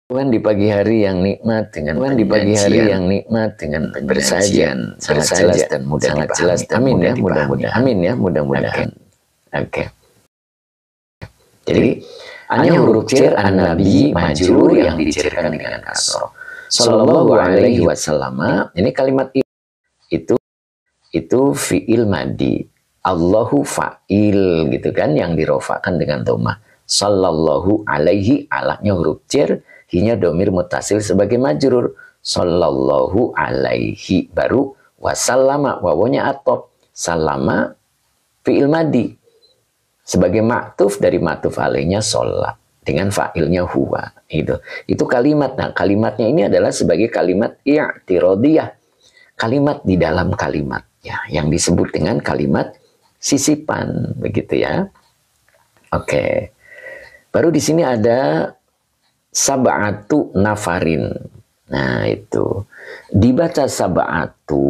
Di pagi hari yang nikmat dengan bersajian sangat jelas dan mudah dipahami. Amin ya, mudah-mudahan. Amin ya, mudah-mudahan. Oke. Jadi hanya huruf cer an-nabi majrur yang dicerkan dengan kasroh. Sallallahu alaihi wasallam. Ini kalimat itu fiil madi. Allahu fa'il gitu kan, yang dirofakan dengan dhammah. Sallallahu alaihi, alaknya huruf cer, hinya domir mutasil sebagai majrur. Sallallahu alaihi, baru wasallama, wawonya atop. Salama fiil madi sebagai maktuf dari maktuf alaihnya sholat dengan fa'ilnya huwa. Itu kalimat. Nah, kalimatnya ini adalah sebagai kalimat i'tirodiyah, kalimat di dalam kalimat ya, yang disebut dengan kalimat sisipan, begitu ya. Oke. Baru di sini ada sab'atu nafarin. Nah, itu dibaca sab'atu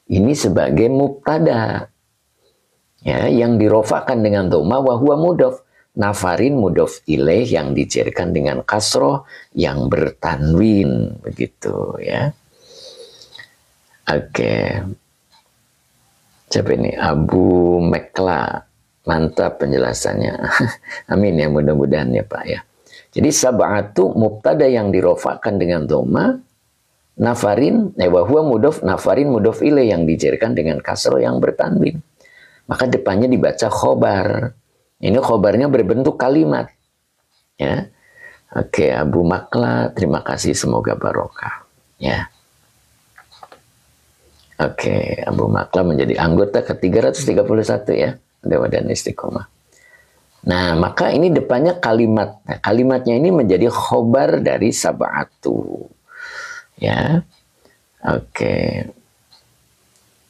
ini sebagai mubtada ya, yang dirofakan dengan dhamma wa huwa mudhof. Nafarin mudhof ilaih yang dicerkan dengan kasroh yang bertanwin, begitu ya. Oke. Siapa ini? Abu Mekla. Mantap penjelasannya. Amin ya, mudah-mudahan ya Pak ya. Jadi sab'atu mubtada yang dirofakan dengan dhamma, nafarin wa huwa mudhof, nafarin mudhof ilaih yang dicerkan dengan kasroh yang bertanwin. Maka depannya dibaca khobar. Ini khobarnya berbentuk kalimat. Ya. Oke, Abu Makla, terima kasih, semoga barokah. Ya. Oke, Abu Makla menjadi anggota ke-331 ya. Dewa dan Istiqomah. Nah, maka ini depannya kalimat. Nah, kalimatnya ini menjadi khobar dari sab'atu. Ya. Oke.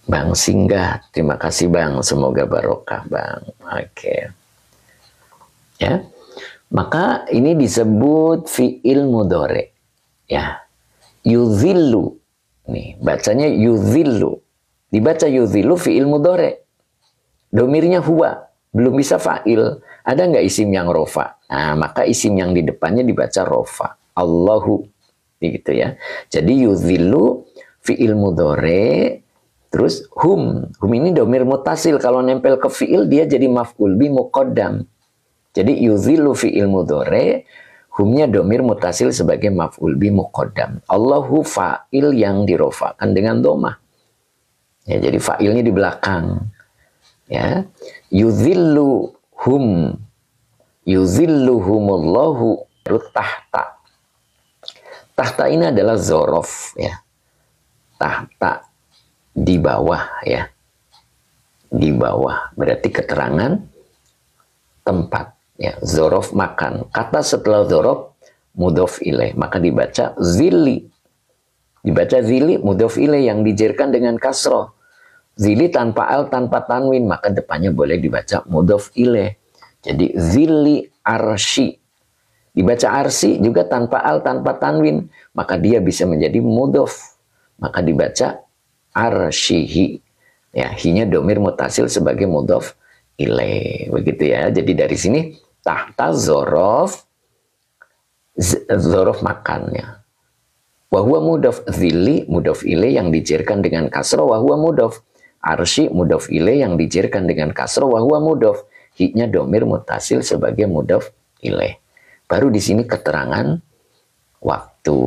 Bang Singgah, terima kasih Bang, semoga barokah Bang. Oke. Ya. Maka ini disebut fi'il mudhari. Ya. Yuzillu. Nih, bacanya yuzillu. Dibaca yuzillu fi'il mudhari. Domirnya huwa, belum bisa fa'il. Ada nggak isim yang rofa? Nah, maka isim yang di depannya dibaca rofa. Allahu. Gitu ya. Jadi yuzillu fi'il mudhari. Terus hum ini domir mutasil, kalau nempel ke fi'il dia jadi maf'ul bi muqaddam. Jadi yuzillu fi'il mudhari, humnya domir mutasil sebagai maf'ul bi muqaddam. Allahu fa'il yang dirofakan dengan dhammah. Ya, jadi fa'ilnya di belakang. Ya. Yuzilluhumullahu tahta. Tahta ini adalah zorof ya. Tahta di bawah ya, di bawah berarti keterangan tempat ya. Zorof makan, kata setelah zorof mudhof ilaih, maka dibaca zili, mudhof ilaih yang dijerkan dengan kasroh. Zili tanpa al, tanpa tanwin, maka depannya boleh dibaca mudhof ilaih. Jadi zili arsy, dibaca arsy juga tanpa al, tanpa tanwin, maka dia bisa menjadi mudhof, maka dibaca arsyihi ya, hinya domir mutasil sebagai mudhof ilaih, begitu ya. Jadi dari sini tahta zorof makannya, wa huwa mudhof, zili mudhof ilaih yang dijerkan dengan kasroh, wa huwa mudhof, arsy mudhof ilaih yang dijerkan dengan kasroh, wa huwa mudhof, hinya domir mutasil sebagai mudhof ilaih. Baru di sini keterangan waktu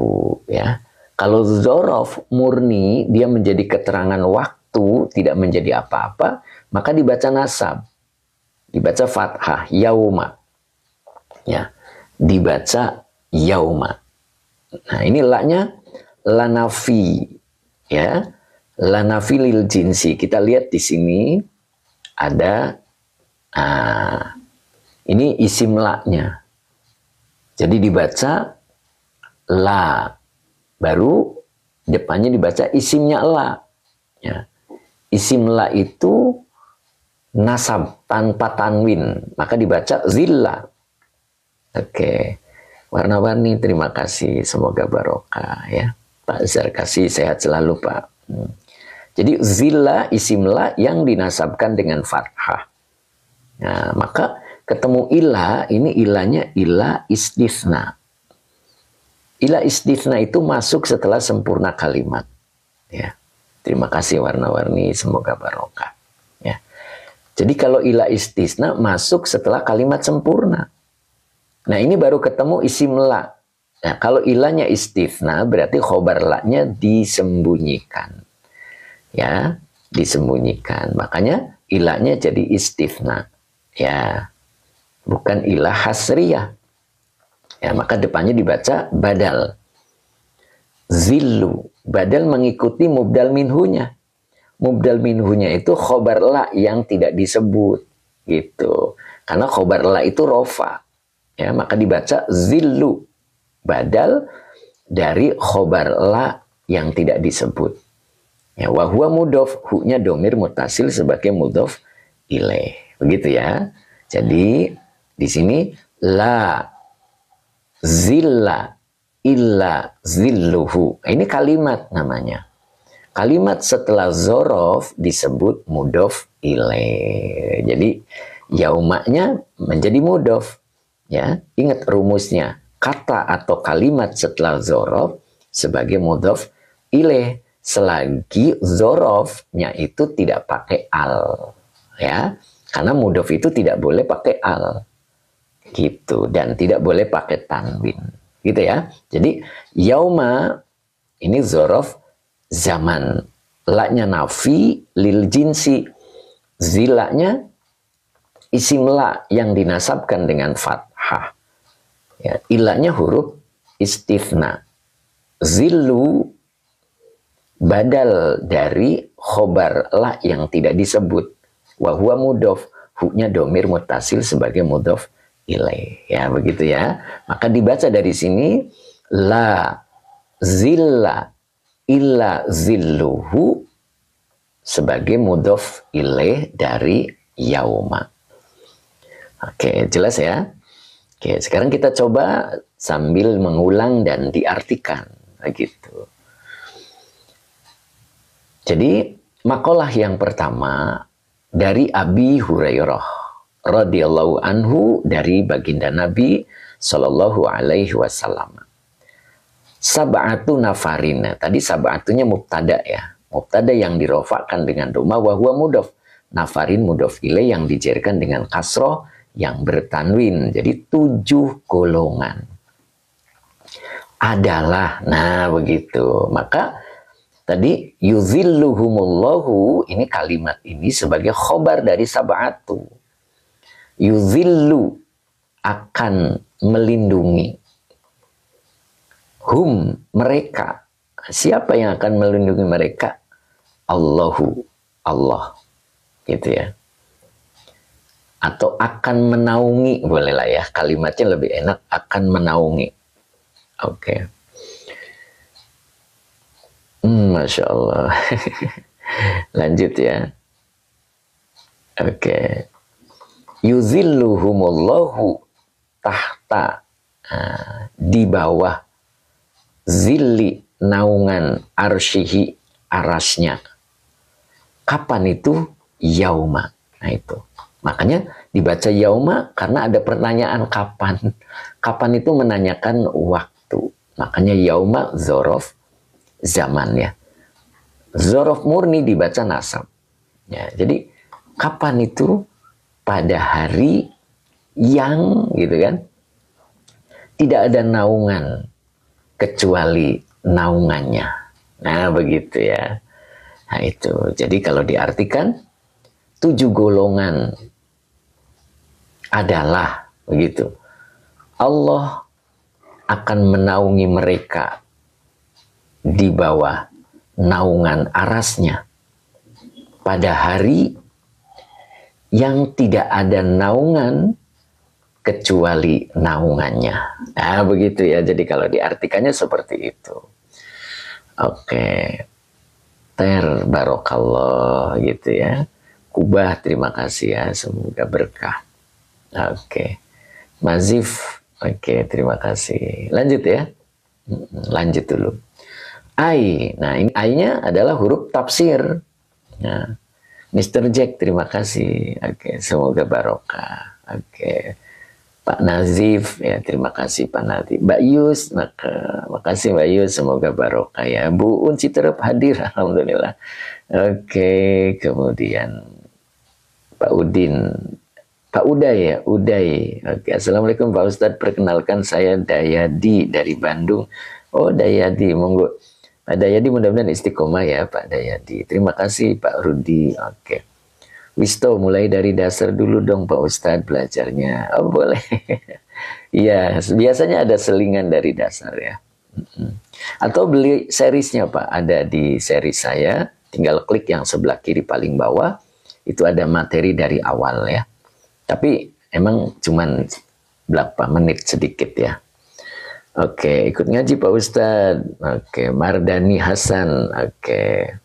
ya. Kalau zorof murni, dia menjadi keterangan waktu, tidak menjadi apa-apa, maka dibaca nasab. Dibaca fathah, yauma. Ya, dibaca yauma. Nah, ini la-nya lanafi. Ya, lanafi lil jinsi. Kita lihat di sini ada, ini isim la-nya. Jadi dibaca la. Baru depannya dibaca isimnya la. Ya. Isim la itu nasab tanpa tanwin, maka dibaca zilla. Oke. Warna-warni, terima kasih, semoga barokah ya. Pak Zarkasi sehat selalu Pak. Jadi zilla isim la yang dinasabkan dengan fathah. Nah, maka ketemu ilah, ini ilahnya ilah istisna. Ila istithna itu masuk setelah sempurna kalimat. Ya. Terima kasih warna-warni, semoga barokah. Ya. Jadi kalau ila istithna masuk setelah kalimat sempurna. Nah ini baru ketemu isim la. Nah, kalau ilanya istithna berarti khobar la-nya disembunyikan. Ya, disembunyikan. Makanya ilahnya jadi istithna. Ya, bukan ilah hasriyah. Ya, maka depannya dibaca badal. Zillu. Badal mengikuti mubdal minhunya. Mubdal minhunya itu khobar la yang tidak disebut. Gitu. Karena khobar la itu rofa. Ya, maka dibaca zillu. Badal dari khobar la yang tidak disebut. Ya, wahwa mudof, hu-nya domir mutasil sebagai mudof ilaih. Begitu ya. Jadi di sini la zilla illa zilluhu. Ini kalimat namanya. Kalimat setelah zorof disebut mudof ilaih. Jadi yaumanya menjadi mudof. Ya, ingat rumusnya. Kata atau kalimat setelah zorof sebagai mudof ilaih. Selagi zorofnya itu tidak pakai al, ya, karena mudof itu tidak boleh pakai al, gitu, dan tidak boleh pakai tanwin, gitu ya. Jadi yauma ini zorof zaman, la-nya nafi lil jinsi, zilanya isim la yang dinasabkan dengan fathah, ya, ilahnya huruf istithna, zillu badal dari khobar la yang tidak disebut. Wahwa mudof, hu-nya domir mutasil sebagai mudof ilaih. Ya, begitu ya. Maka dibaca dari sini la zilla illa zilluhu sebagai mudof ilaih dari yauma. Oke, jelas ya. Oke, sekarang kita coba sambil mengulang dan diartikan. Begitu. Jadi makalah yang pertama dari Abi Hurairah radhiyallahu anhu dari baginda Nabi sallallahu alaihi wasallam. Sab'atu nafarin. Tadi sab'atunya mubtada ya. Mubtada yang dirofakkan dengan doma wa huwa mudhof. Nafarin mudhof ilaih yang dijerkan dengan kasroh yang bertanwin. Jadi 7 golongan. Adalah. Nah, begitu. Maka tadi yuzilluhumullahu, ini kalimat ini sebagai khobar dari sab'atu. Yuzillu akan melindungi. Hum mereka. Siapa yang akan melindungi mereka? Allahu, Allah. Gitu ya. Atau akan menaungi, bolehlah ya. Kalimatnya lebih enak, akan menaungi. Oke. Masya Allah. Lanjut ya. Oke. Yuzilluhumullahu tahta, di bawah zilli naungan arsyihi arasnya. Kapan itu? Yauma. Nah itu. Makanya dibaca yauma karena ada pertanyaan kapan. Kapan itu menanyakan waktu. Makanya yauma zorof zaman ya. Zorof murni dibaca nasab. Ya, jadi kapan itu? Pada hari yang gitu kan tidak ada naungan kecuali naungannya. Nah begitu ya. Nah itu. Jadi kalau diartikan 7 golongan adalah begitu. Allah akan menaungi mereka di bawah naungan arasnya pada hari yang tidak ada naungan kecuali naungannya. Nah begitu ya. Jadi kalau diartikannya seperti itu. Oke. Ter barokallah gitu ya. Kubah terima kasih ya. Semoga berkah. Oke. Mazif. Oke terima kasih. Lanjut ya. Lanjut dulu. Ai. Nah ini ai-nya adalah huruf tafsir. Nah. Mr. Jack, terima kasih. Oke, semoga barokah. Oke. Pak Nazif, ya terima kasih Pak Nazif. Mbak Yus, makasih Mbak Yus, semoga barokah ya. Bu Un Citerep hadir, alhamdulillah. Oke, kemudian Pak Udin, Pak Uday ya, Uday. Oke, assalamualaikum Pak Ustadz, perkenalkan saya Dayadi dari Bandung. Oh Dayadi, monggo. Pak Dayadi mudah-mudahan istiqomah ya Pak Dayadi. Terima kasih Pak Rudi. Oke. Wisto, mulai dari dasar dulu dong Pak Ustadz belajarnya. Oh boleh. Iya, biasanya ada selingan dari dasar ya. Atau beli seriesnya Pak, ada di seri saya. Tinggal klik yang sebelah kiri paling bawah. Itu ada materi dari awal ya. Tapi emang cuman berapa menit sedikit ya. Oke, ikut ngaji Pak Ustadz. Oke, Mardani Hasan. Oke.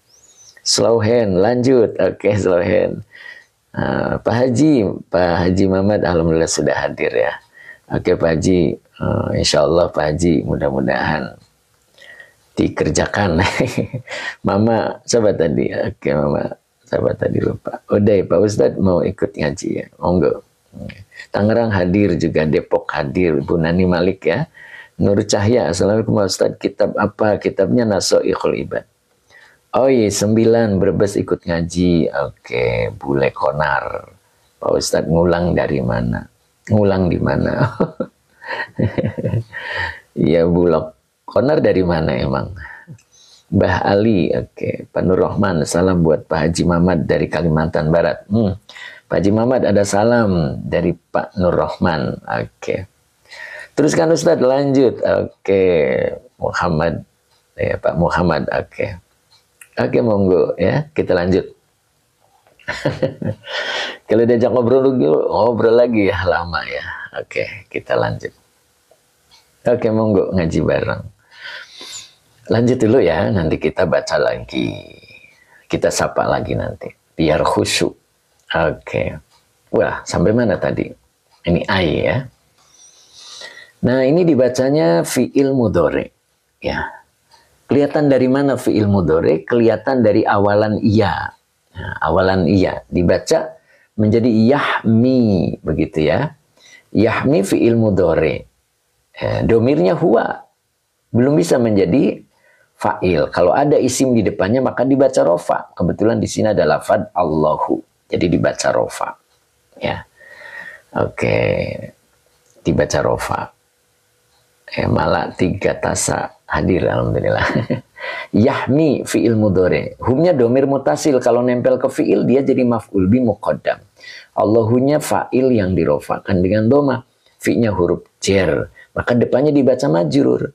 Slow hand, lanjut. Oke, slow hand. Pak Haji Muhammad alhamdulillah sudah hadir ya. Oke Pak Haji, insya Allah Pak Haji mudah-mudahan dikerjakan. Mama, sahabat tadi. Oke Mama, sahabat tadi lupa. Udah Pak Ustadz mau ikut ngaji ya, monggo. Tangerang hadir juga, Depok hadir, Bu Nani Malik ya. Nur Cahya, assalamualaikum Pak Ustadz, kitab apa? Kitabnya Nasoihul Ibad. Oh iya, 9 Brebes ikut ngaji. Oke, Bule Konar. Pak Ustadz ngulang dari mana? Ngulang di mana? Iya, Bulok Konar dari mana emang? Mbah Ali, oke. Pak Nur Rahman, salam buat Pak Haji Muhammad dari Kalimantan Barat. Pak Haji Muhammad ada salam dari Pak Nur Rahman. Oke. Teruskan Ustadz, lanjut. Oke, Muhammad. Ya, Pak Muhammad, oke. Oke, monggo ya, kita lanjut. Kalau diajak ngobrol lagi ya, lama ya. Oke, kita lanjut. Oke, monggo ngaji bareng. Lanjut dulu ya, nanti kita baca lagi. Kita sapa lagi nanti, biar khusyuk. Oke. Wah, sampai mana tadi? Ini ai ya. Nah, ini dibacanya fi'il mudhari. Ya. Kelihatan dari mana fi'il mudhari? Kelihatan dari awalan iya. Nah, awalan iya dibaca menjadi yahmi, begitu ya. Yahmi fi'il mudhari. Domirnya huwa. Belum bisa menjadi fa'il. Kalau ada isim di depannya maka dibaca rofa. Kebetulan di sini ada lafad Allahu. Jadi dibaca rofa. Ya. Oke. Dibaca rofa. Malah 3 tasa hadir alhamdulillah. Yahmi fi'il mudhari. Humnya domir mutasil, kalau nempel ke fi'il dia jadi maf'ul bi muqaddam. Allahunya fa'il yang dirofakan dengan doma. Fi'nya huruf jer, maka depannya dibaca majrur.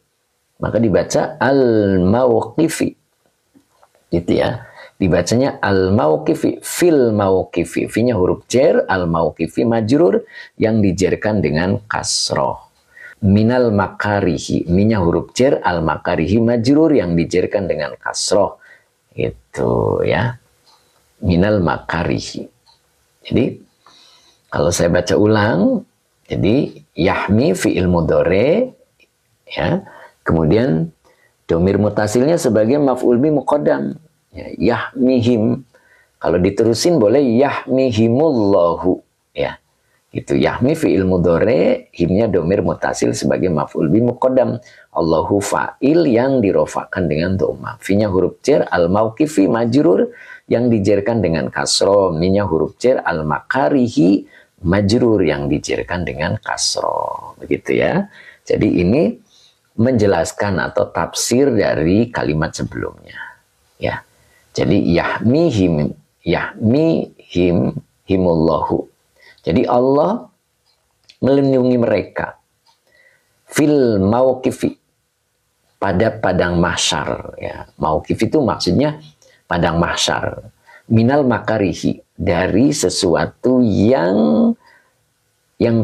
Maka dibaca al-mauqifi. Gitu ya. Dibacanya al-mauqifi, fil mauqifi. Fi'nya huruf jer, al-mauqifi majrur yang dijerkan dengan kasroh. Minal makarihi, minya huruf jer, al makarihi majrur yang dijerkan dengan kasroh, itu ya, minal makarihi. Jadi kalau saya baca ulang, jadi yahmi fi'il mudhari, ya, kemudian domir mutasilnya sebagai maf'ul bi muqaddam, ya, yahmihim. Kalau diterusin boleh yahmihimullahu, ya. Itu yahmi fi'il mudhari, himnya domir mutasil sebagai maf'ul bi muqaddam. Allahu fa'il yang dirofakan dengan dhamma. Fi'nya huruf jer, al mauqifi majrur yang dijerkan dengan kasro. Minya huruf jer, al makarihi majrur yang dijerkan dengan kasro. Begitu ya. Jadi ini menjelaskan atau tafsir dari kalimat sebelumnya. Ya. Jadi yahmihim, himullahu. Jadi Allah melindungi mereka fil mauqifi, pada padang mahsyar, ya. Mauqif itu maksudnya padang mahsyar. Minal makarihi, dari sesuatu yang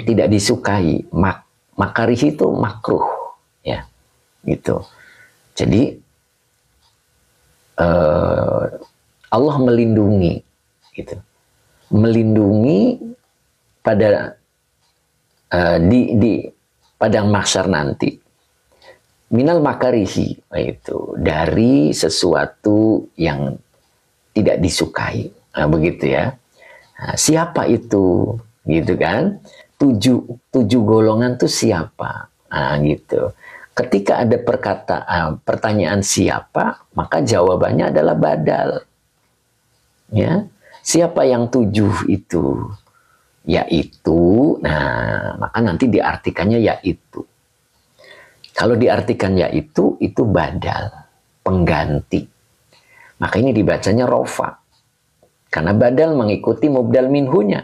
tidak disukai. Makarihi itu makruh, ya. Gitu. Jadi Allah melindungi, gitu. Melindungi pada di padang mahsyar nanti, minal makarihi, itu dari sesuatu yang tidak disukai, begitu ya. Nah, siapa itu, gitu kan? tujuh golongan tuh siapa? Nah, gitu. Ketika ada pertanyaan siapa, maka jawabannya adalah badal. Ya, siapa yang 7 itu? Yaitu, nah, maka nanti diartikannya yaitu. Kalau diartikan yaitu, itu badal, pengganti. Maka ini dibacanya rofa. Karena badal mengikuti mubdal minhunya.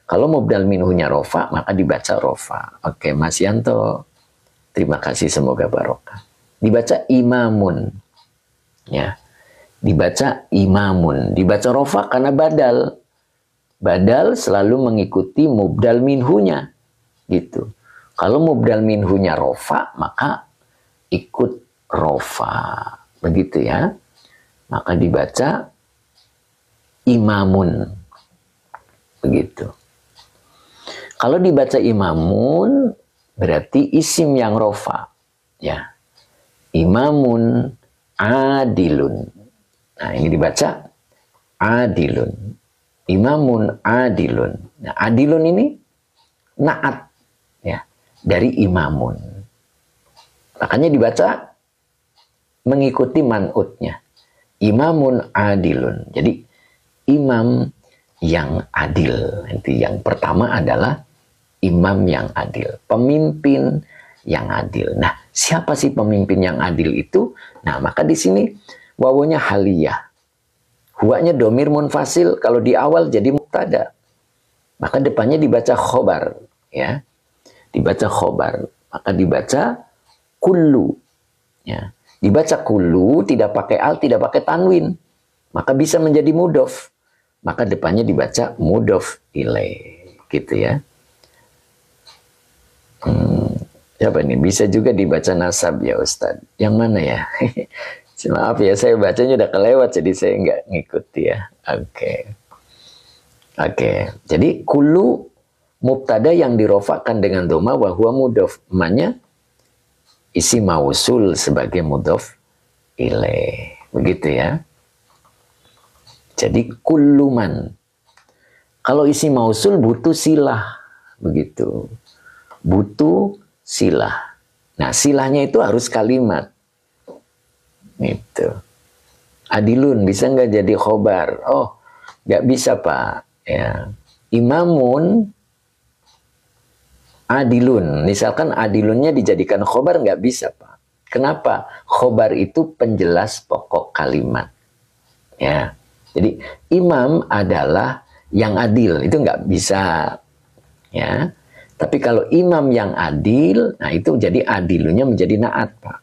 Kalau mubdal minhunya rofa, maka dibaca rofa. Oke, Mas Yanto. Terima kasih, semoga barokah. Dibaca imamun. Ya. Dibaca imamun. Dibaca rofa karena badal. Badal selalu mengikuti mubdal minhunya. Gitu. Kalau mubdal minhunya rofa, maka ikut rofa. Begitu ya. Maka dibaca imamun. Begitu. Kalau dibaca imamun, berarti isim yang rofa. Ya. Imamun adilun. Nah, ini dibaca adilun. Imamun adilun. Nah, adilun ini naat ya dari imamun. Makanya dibaca mengikuti man'utnya. Imamun adilun. Jadi imam yang adil. Nanti yang pertama adalah imam yang adil, pemimpin yang adil. Nah, siapa sih pemimpin yang adil itu? Nah, maka di sini wawunya haliyah. Huwanya domir munfasil, kalau di awal jadi mubtada. Maka depannya dibaca khobar, ya. Dibaca khobar, maka dibaca kullu. Ya. Dibaca kullu tidak pakai al, tidak pakai tanwin. Maka bisa menjadi mudhof. Maka depannya dibaca mudhof ilaih. Gitu ya. Siapa ini? Bisa juga dibaca nasab ya Ustadz. Yang mana ya? Maaf ya, saya bacanya udah kelewat jadi saya nggak ngikuti ya. Oke. Jadi kullu mubtada yang dirofakkan dengan doma wa huwa mudhof. Namanya isi mausul sebagai mudhof ilaih. Begitu ya. Jadi kulluman. Kalau isi mausul butuh silah. Begitu. Butuh silah. Nah, silahnya itu harus kalimat. Itu. Adilun bisa nggak jadi khobar? Oh, nggak bisa Pak. Ya. Imamun adilun. Misalkan adilunnya dijadikan khobar nggak bisa Pak. Kenapa? Khobar itu penjelas pokok kalimat. Ya. Jadi imam adalah yang adil. Itu nggak bisa. Ya. Tapi kalau imam yang adil, nah itu jadi adilunnya menjadi naat, Pak.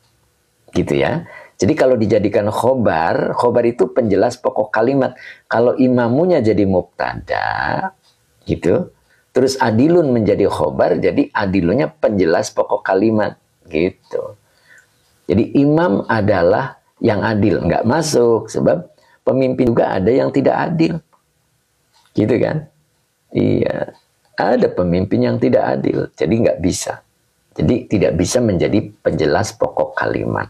Gitu ya. Jadi kalau dijadikan khobar, khobar itu penjelas pokok kalimat. Kalau imamunya jadi mubtada, gitu. Terus adilun menjadi khobar, jadi adilunnya penjelas pokok kalimat. Gitu. Jadi imam adalah yang adil. Nggak masuk, sebab pemimpin juga ada yang tidak adil. Gitu kan? Iya. Ada pemimpin yang tidak adil, jadi nggak bisa. Jadi tidak bisa menjadi penjelas pokok kalimat.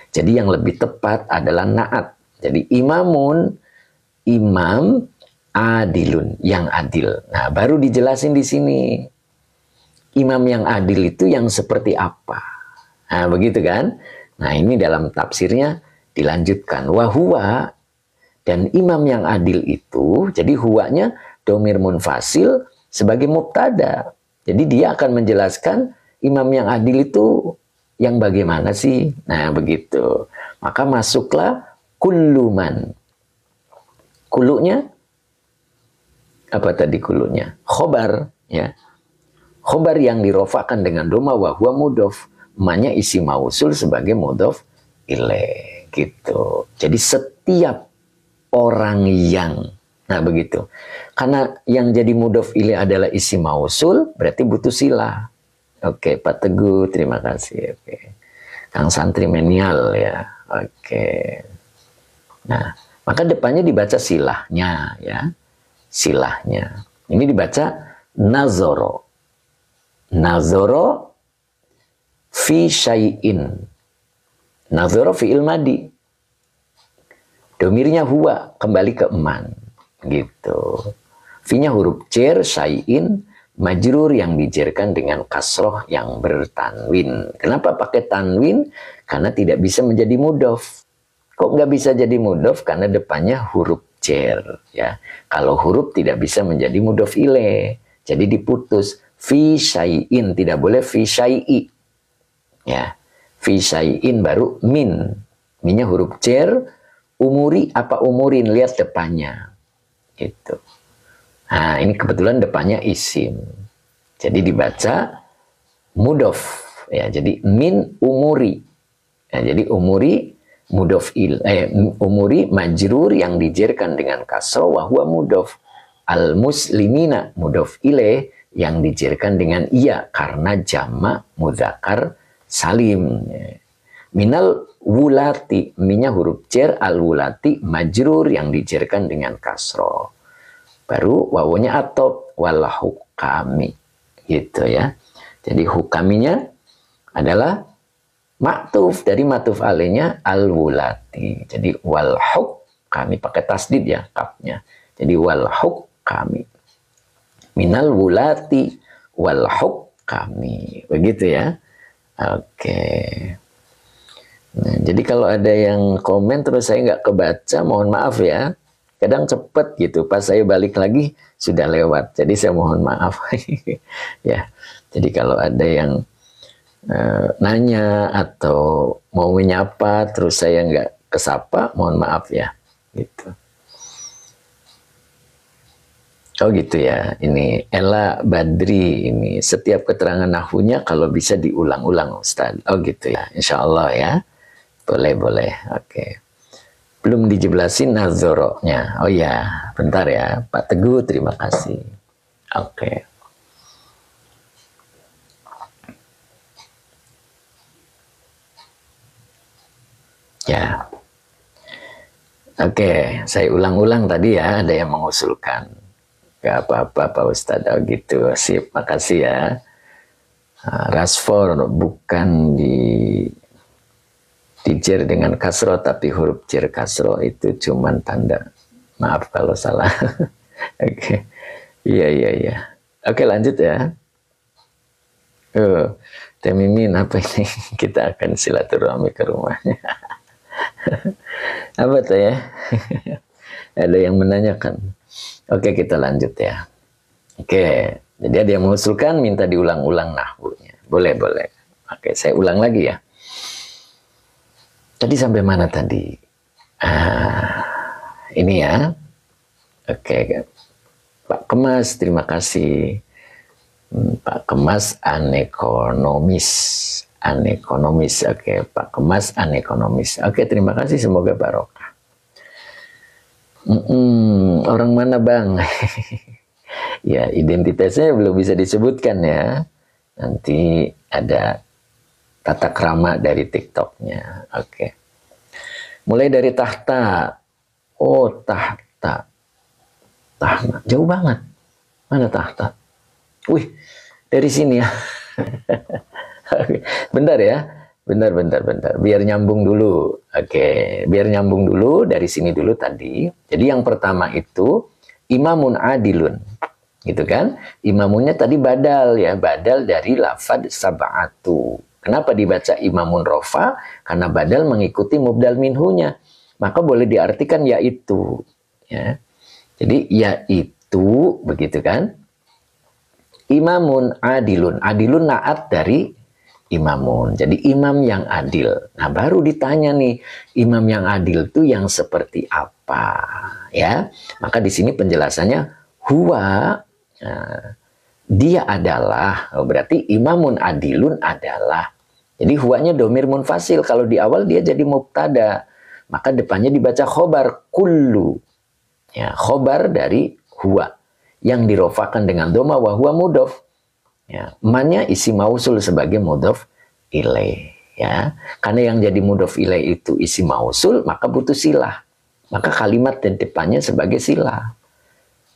Jadi yang lebih tepat adalah naat. Jadi imamun, imam adilun, yang adil. Nah, baru dijelasin di sini. Imam yang adil itu yang seperti apa? Nah, begitu kan? Nah, ini dalam tafsirnya dilanjutkan. Wahuwa, dan imam yang adil itu, jadi huwanya domir munfasil, sebagai mubtada. Jadi dia akan menjelaskan imam yang adil itu yang bagaimana sih? Nah, begitu. Maka masuklah kulluman. Kulunya apa tadi kulunya? Khobar, ya. Khobar yang dirofakkan dengan doma wa huwa mudhof. Namanya isi mausul sebagai mudhof ilaih, gitu. Jadi setiap orang yang, nah begitu. Karena yang jadi mudhof ilaih adalah isi mausul, berarti butuh silah. Oke, Pak Teguh, terima kasih. Oke. Kang Santri Menial ya. Oke. Nah, maka depannya dibaca silahnya ya. Silahnya. Ini dibaca nazoro. Nazoro fi syai'in. Nazoro fi'il madi. Domirnya huwa, kembali ke eman. Gitu. Fi-nya huruf cer, syai'in, majrur yang dijerkan dengan kasroh yang bertanwin. Kenapa pakai tanwin? Karena tidak bisa menjadi mudhof. Kok nggak bisa jadi mudhof? Karena depannya huruf jar. Ya, kalau huruf tidak bisa menjadi mudhof ilaih, jadi diputus. Fi syai'in, tidak boleh fi syai'i. Ya, fi syai'in baru min. Minnya huruf jar. Umuri apa umurin? Lihat depannya. Gitu. Nah, ini kebetulan depannya isim. Jadi dibaca mudhof. Ya, jadi min umuri. Ya, jadi umuri mudhof umuri majrur yang dijerkan dengan kasroh wa huwa mudhof. Al muslimina mudhof ilaih yang dijerkan dengan iya karena jamak mudzakkar salim. Minal wulati, minnya huruf jar, al wulati majrur yang dijerkan dengan kasroh. Baru wawunya atop wal hukami, gitu ya. Jadi hukaminya adalah maktuf dari matuf alainya al wulati. Jadi wal hukami pakai tasdid ya kafnya. Jadi wal hukami minal wulati wal hukami, begitu ya. Oke. Nah, jadi kalau ada yang komen terus saya nggak kebaca, mohon maaf ya. Kadang cepet gitu, pas saya balik lagi sudah lewat. Jadi saya mohon maaf. Ya, jadi kalau ada yang nanya atau mau menyapa terus saya nggak kesapa, mohon maaf ya. Gitu. Oh gitu ya, ini Ella Badri, ini setiap keterangan nahwunya kalau bisa diulang-ulang Ustaz. Oh gitu ya, insya Allah ya. Boleh, oke. Belum dijelasin nazoronya. Oh ya, bentar ya. Pak Teguh, terima kasih. Oke. Ya. Oke, saya ulang-ulang tadi ya, ada yang mengusulkan. Gak apa-apa Pak Ustadz, oh gitu. Sip, makasih ya. Rasfor bukan dijer dengan kasro, tapi huruf jer kasro itu cuman tanda. Maaf kalau salah. Oke. Iya. Oke, lanjut ya. Teh Mimin, apa ini? Kita akan silaturahmi ke rumahnya. Apa tuh ya? Ada yang menanyakan. Oke, kita lanjut ya. Oke, jadi ada yang mengusulkan minta diulang-ulang nahwunya. Boleh. Oke, saya ulang lagi ya. Tadi sampai mana tadi? Ini ya. Oke, Pak Kemas, terima kasih. Pak Kemas anekonomis. Oke, Pak Kemas anekonomis. Oke, terima kasih, semoga barokah. Orang mana bang? Ya, identitasnya belum bisa disebutkan ya. Nanti ada tata krama dari TikToknya. Oke. Mulai dari tahta. Oh, tahta. Tahta. Jauh banget. Mana tahta? Wih, dari sini ya. Bentar ya. Bentar. Biar nyambung dulu. Oke, biar nyambung dulu dari sini dulu tadi. Jadi yang pertama itu imamun adilun. Gitu kan? Imamunnya tadi badal ya, badal dari lafad sab'atu. Kenapa dibaca imamun rofa? Karena badal mengikuti mubdal minhunya. Maka boleh diartikan yaitu. Ya. Jadi yaitu, begitu kan? Imamun adilun. Adilun naat dari imamun. Jadi imam yang adil. Nah, baru ditanya nih, imam yang adil itu yang seperti apa? Ya. Maka di sini penjelasannya huwa, dia adalah, berarti imamun adilun adalah. Jadi huwanya domir munfasil, kalau di awal dia jadi mubtada, maka depannya dibaca khobar kullu. Ya, khobar dari huwa yang dirofakan dengan doma wa huwa mudhof. Ya, mannya isi mausul sebagai mudhof ilaih. Ya, karena yang jadi mudhof ilaih itu isi mausul, maka butuh silah. Maka kalimat di depannya sebagai silah.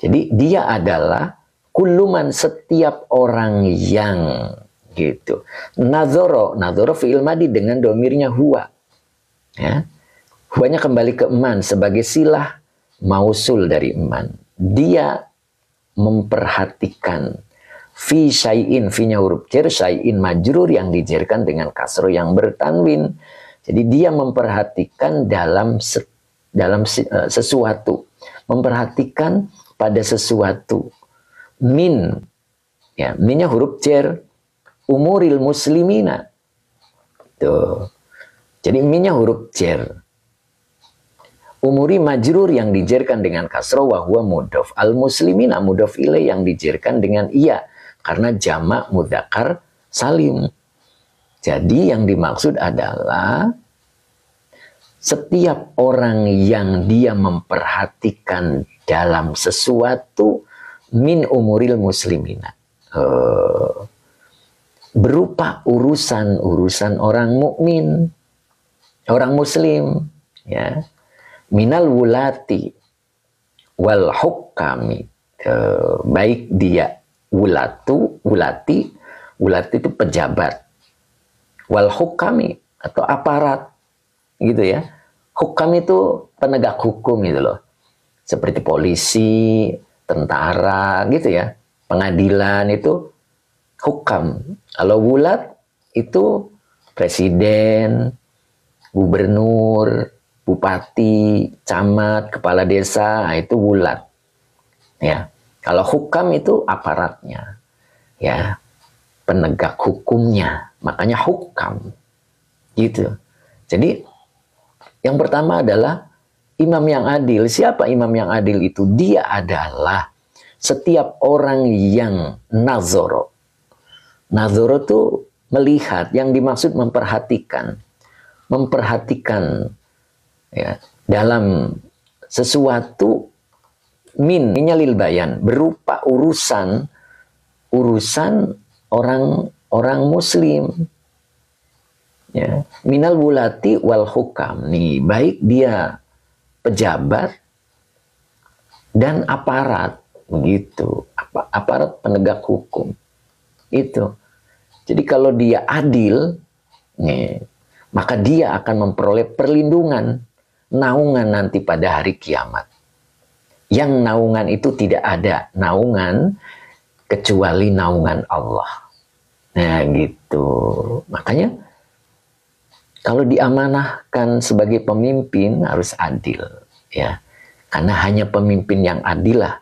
Jadi dia adalah kuluman, setiap orang yang, gitu. Nadhoro fi'il madi dengan domirnya huwa. Ya. Huwanya kembali ke man sebagai silah mausul dari man. Dia memperhatikan Fi syai'in, fi-nya huruf jar, syai'in majrur yang dijerkan dengan kasro yang bertanwin. Jadi dia memperhatikan dalam sesuatu, memperhatikan pada sesuatu. Min, ya, minnya huruf jar, umuril muslimina. Tuh. Jadi minnya huruf jar. Umuri majrur yang dijerkan dengan kasro wa huwa mudhof. Al muslimina mudhof ilaih yang dijerkan dengan iya karena jamak mudzakkar salim. Jadi yang dimaksud adalah setiap orang yang dia memperhatikan dalam sesuatu min umuril muslimina. Berupa urusan-urusan orang mukmin, orang muslim, ya. Minal wulati wal hukami, baik dia wulati itu pejabat, wal hukami atau aparat, gitu ya. Hukam itu penegak hukum gitu loh, seperti polisi, tentara, gitu ya. Pengadilan itu hukam. Kalau wulat itu presiden, gubernur, bupati, camat, kepala desa, itu wulat. Ya. Kalau hukam itu aparatnya. Ya. Penegak hukumnya. Makanya hukam. Gitu. Jadi yang pertama adalah imam yang adil. Siapa imam yang adil itu? Dia adalah setiap orang yang nazoro. Nazoro itu melihat, yang dimaksud memperhatikan. Memperhatikan, ya, dalam sesuatu minnya lil bayan, berupa urusan orang muslim, ya. Minal wulati wal hukam, nih, baik dia pejabat dan aparat, begitu, aparat penegak hukum itu. Jadi kalau dia adil, nih, maka dia akan memperoleh perlindungan, naungan nanti pada hari kiamat. Yang naungan itu tidak ada naungan kecuali naungan Allah. Nah gitu. Makanya kalau diamanahkan sebagai pemimpin harus adil, ya. Karena hanya pemimpin yang adil lah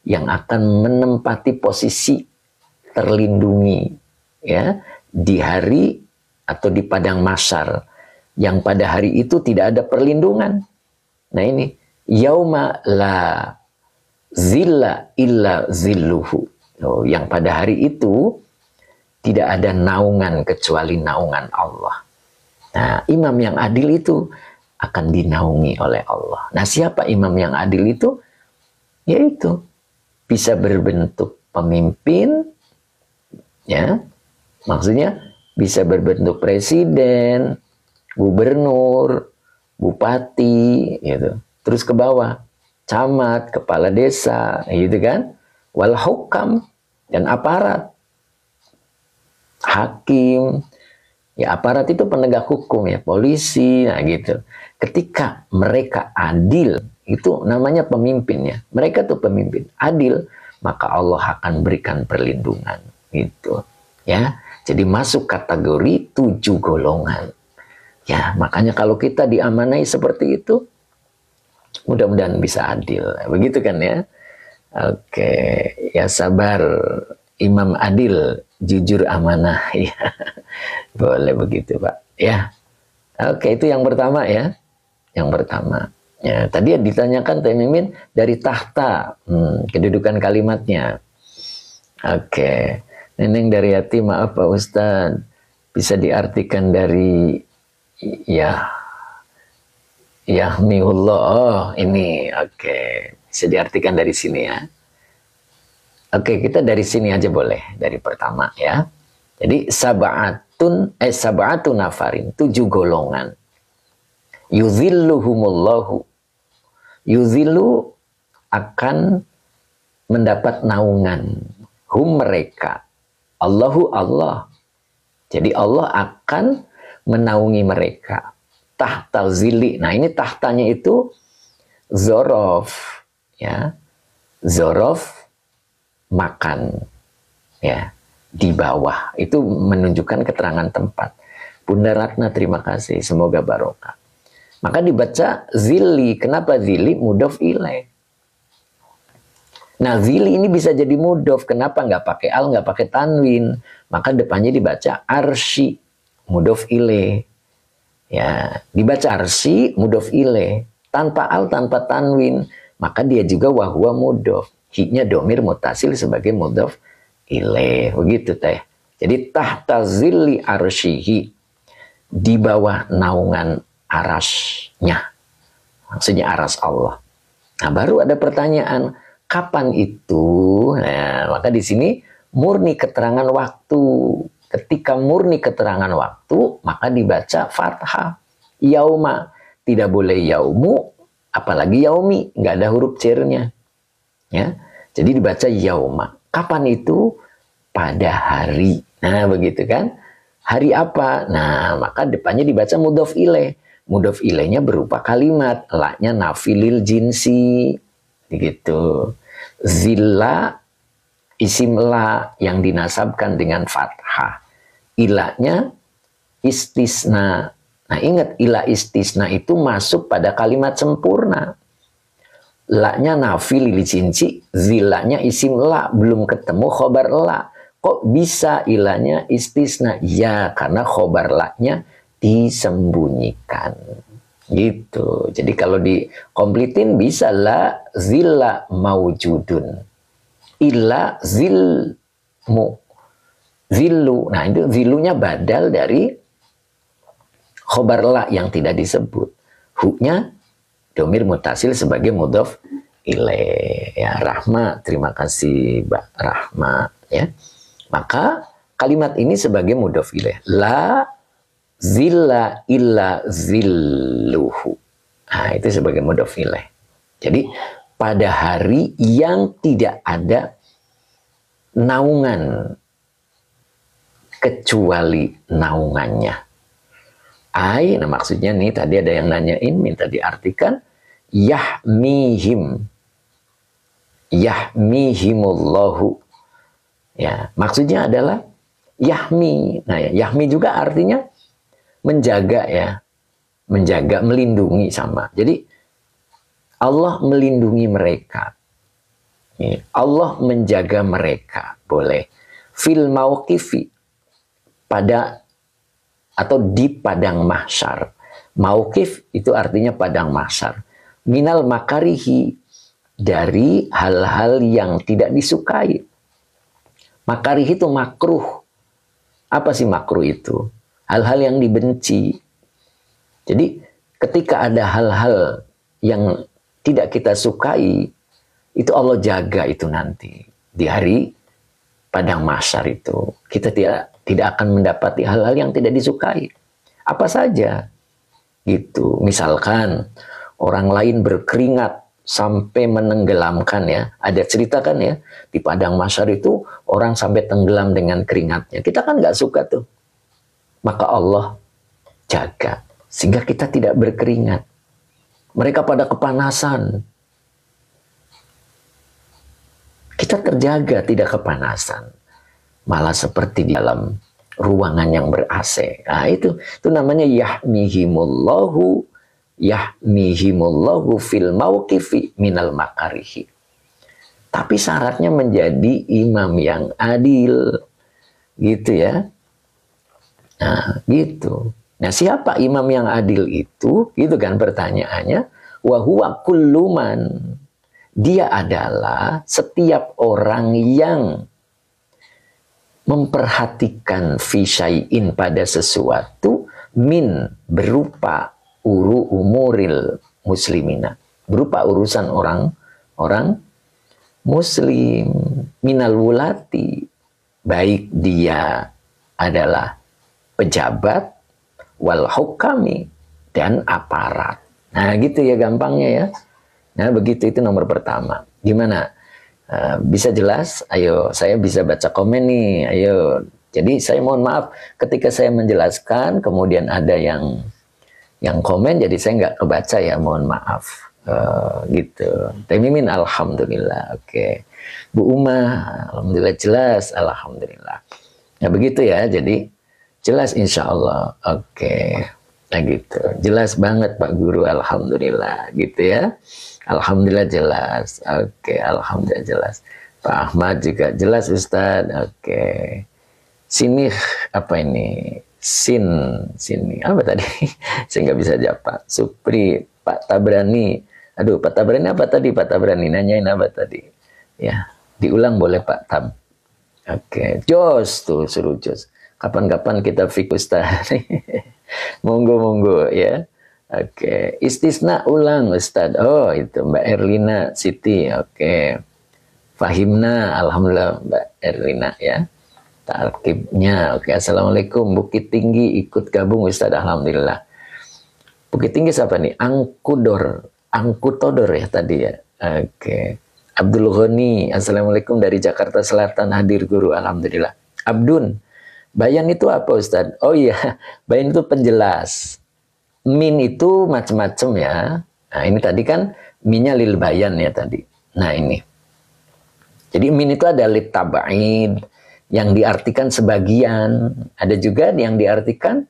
yang akan menempati posisi terlindungi, ya, di hari atau di padang mahsyar yang pada hari itu tidak ada perlindungan. Nah ini yauma la zilla illa zilluhu. Yang pada hari itu tidak ada naungan kecuali naungan Allah. Nah, imam yang adil itu akan dinaungi oleh Allah. Nah, siapa imam yang adil itu? Yaitu bisa berbentuk pemimpin, ya. Maksudnya bisa berbentuk presiden, gubernur, bupati, gitu. Terus ke bawah, camat, kepala desa, gitu kan? Wal hukam, dan aparat. Hakim, ya aparat itu penegak hukum, ya polisi, nah gitu. Ketika mereka adil, itu namanya pemimpin, ya. Mereka tuh pemimpin, adil, maka Allah akan berikan perlindungan, gitu. Ya, jadi masuk kategori 7 golongan. Ya, makanya kalau kita diamanai seperti itu, mudah-mudahan bisa adil. Begitu kan ya? Oke, ya sabar. Imam adil, jujur amanah. Ya, boleh begitu Pak. Ya, oke, itu yang pertama ya. Yang pertama. Ya, tadi ditanyakan Teh Mimin dari tahta, kedudukan kalimatnya. Oke, Neneng dari hati, maaf Pak Ustadz, bisa diartikan dari ya yahmihullah. Oh, ini oke. Bisa diartikan dari sini ya. Oke, kita dari sini aja boleh, dari pertama ya. Jadi sab'atun nafarin, 7 golongan. Yuzilluhumullahu. Yuzillu akan mendapat naungan. Hum mereka. Allahu Allah. Jadi Allah akan menaungi mereka. Tahta zili. Nah, ini tahtanya itu zorof, ya. Zorof makan. Ya, di bawah. Itu menunjukkan keterangan tempat. Bunda Ratna, terima kasih. Semoga barokah. Maka dibaca zili. Kenapa zili? Mudhof ilaih. Nah, zili ini bisa jadi mudhof. Kenapa nggak pakai al, nggak pakai tanwin? Maka depannya dibaca arsy, mudhof ilaih. Ya, dibaca arsy, mudhof ilaih. Tanpa al, tanpa tanwin. Maka dia juga wahwa mudhof. Hi-nya domir mutasil sebagai mudhof ilaih. Begitu teh. Jadi tahta zilli arsyihi. Di bawah naungan arasnya. Maksudnya aras Allah. Nah, baru ada pertanyaan. Kapan itu? Nah, maka di sini murni keterangan waktu. Ketika murni keterangan waktu, maka dibaca fathah. Yauma. Tidak boleh yaumu, apalagi yaumi. Nggak ada huruf cernya. Ya. Jadi dibaca yauma. Kapan itu? Pada hari. Nah, begitu kan? Hari apa? Nah, maka depannya dibaca mudhof ilaih. Mudhof ilaihnya berupa kalimat. La-nya nafilil jinsi. Begitu. Zilla isim la yang dinasabkan dengan fathah. Ilahnya istisna. Nah, ingat ilah istisna itu masuk pada kalimat sempurna. La-nya nafi lil jinsi, zillanya isim la, belum ketemu khobar la. Kok bisa ilahnya istisna? Ya, karena khobar la-nya disembunyikan. Gitu. Jadi kalau dikomplitin bisa la zilla maujudun. Illa zilmu. Zillu. Nah, itu zillunya badal dari khobar la yang tidak disebut. Hu-nya domir mutasil sebagai mudhof ilaih. Ya, Rahma, terima kasih Mbak Rahma. Ya. Maka kalimat ini sebagai mudhof ilaih. La zilla illa zilluhu. Nah, itu sebagai mudhof ilaih. Jadi pada hari yang tidak ada naungan kecuali naungannya. Nah maksudnya nih tadi ada yang nanyain, minta diartikan yahmihim. Yahmihimullahu. Ya, maksudnya adalah yahmi. Nah, ya, yahmi juga artinya menjaga ya, menjaga, melindungi sama. Jadi Allah melindungi mereka. Allah menjaga mereka, boleh. Fil mauqifi, pada atau di padang mahsyar. Mauqif itu artinya padang mahsyar. Minal makarihi, dari hal-hal yang tidak disukai. Makarih itu makruh. Apa sih makruh itu? Hal-hal yang dibenci. Jadi ketika ada hal-hal yang tidak kita sukai, itu Allah jaga itu nanti. Di hari padang mahsyar itu. Kita tidak akan mendapati hal-hal yang tidak disukai. Apa saja. Gitu. Misalkan orang lain berkeringat sampai menenggelamkan ya. Ada cerita kan ya. Di padang mahsyar itu orang sampai tenggelam dengan keringatnya. Kita kan nggak suka tuh. Maka Allah jaga. Sehingga kita tidak berkeringat. Mereka pada kepanasan. Kita terjaga tidak kepanasan. Malah seperti di dalam ruangan yang ber-AC. Nah itu namanya yahmihimullahu fil mauqifi minal makarihi. Tapi syaratnya menjadi imam yang adil. Gitu ya. Nah, gitu. Nah, siapa imam yang adil itu? Gitu kan pertanyaannya. Wa huwa kulluman. Dia adalah setiap orang yang memperhatikan fi syai'in pada sesuatu min berupa umuril muslimina. Berupa urusan orang muslim, minal wulati, baik dia adalah pejabat, wal hukami, dan aparat. Nah gitu ya gampangnya ya. Nah begitu, itu nomor pertama. Gimana? Bisa jelas? Ayo, saya bisa baca komen nih. Ayo. Jadi saya mohon maaf ketika saya menjelaskan, kemudian ada yang komen, jadi saya nggak kebaca ya, mohon maaf. Gitu. Temimin alhamdulillah. Oke. Bu Umah, alhamdulillah jelas, alhamdulillah. Nah begitu ya, jadi jelas insya Allah. Oke, nah gitu. Jelas banget Pak Guru, alhamdulillah gitu ya. Alhamdulillah jelas. Oke, alhamdulillah jelas. Pak Ahmad juga jelas Ustadz. Oke. Sini apa ini? Sini apa tadi? Saya nggak bisa jawab Pak. Supri, Pak Tabrani. Aduh, Pak Tabrani apa tadi? Pak Tabrani nanyain apa tadi? Ya, diulang boleh Pak Tab. Oke, jos tuh suruh jos. Kapan-kapan kita fik Ustaz. Monggo ya. Oke, istisna ulang Ustaz. Oh, itu Mbak Erlina Siti. Oke. Fahimna, alhamdulillah Mbak Erlina ya. Tarkibnya. Oke, assalamualaikum. Bukit Tinggi ikut gabung Ustaz, alhamdulillah. Bukit Tinggi siapa nih? Angkutodor ya tadi ya. Oke. Abdul Ghani, assalamualaikum dari Jakarta Selatan, hadir guru, alhamdulillah. Abdun, bayan itu apa Ustaz? Oh iya, bayan itu penjelas. Min itu macam-macam ya. Nah ini tadi kan minnya lil bayan ya tadi. Nah ini. Jadi min itu ada lit tabaid yang diartikan sebagian. Ada juga yang diartikan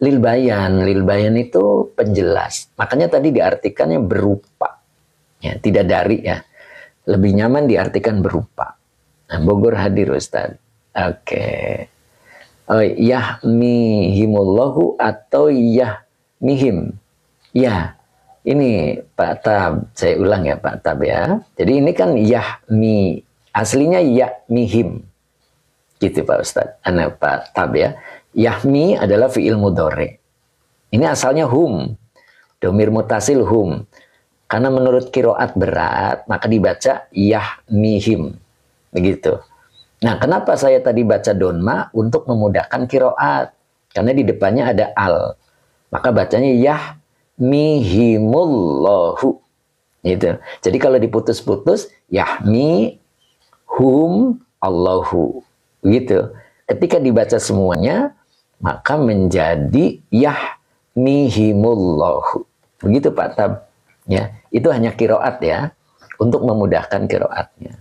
lil bayan. Lil bayan itu penjelas. Makanya tadi diartikannya berupa. Ya, tidak dari ya. Lebih nyaman diartikan berupa. Nah, Bogor hadir Ustaz. Oke. Oh, yahmihimullahu atau yahmihim. Ya, ini Pak Tab. Saya ulang ya Pak Tab ya. Jadi ini kan yahmi. Aslinya yahmihim. Gitu Pak Ustaz. Pak Tab ya. Yahmi adalah fi'il mudhari. Ini asalnya hum. Domir mutasil hum. Karena menurut kiroat berat, maka dibaca yahmihim. Begitu. Nah, kenapa saya tadi baca donma? Untuk memudahkan kiroat. Karena di depannya ada al. Maka bacanya yahmihimullahu. Gitu. Jadi kalau diputus-putus, yahmihum Allahu. Gitu. Ketika dibaca semuanya, maka menjadi yahmihimullahu. Begitu Pak Tab. Ya, itu hanya kiroat ya, untuk memudahkan kiroatnya.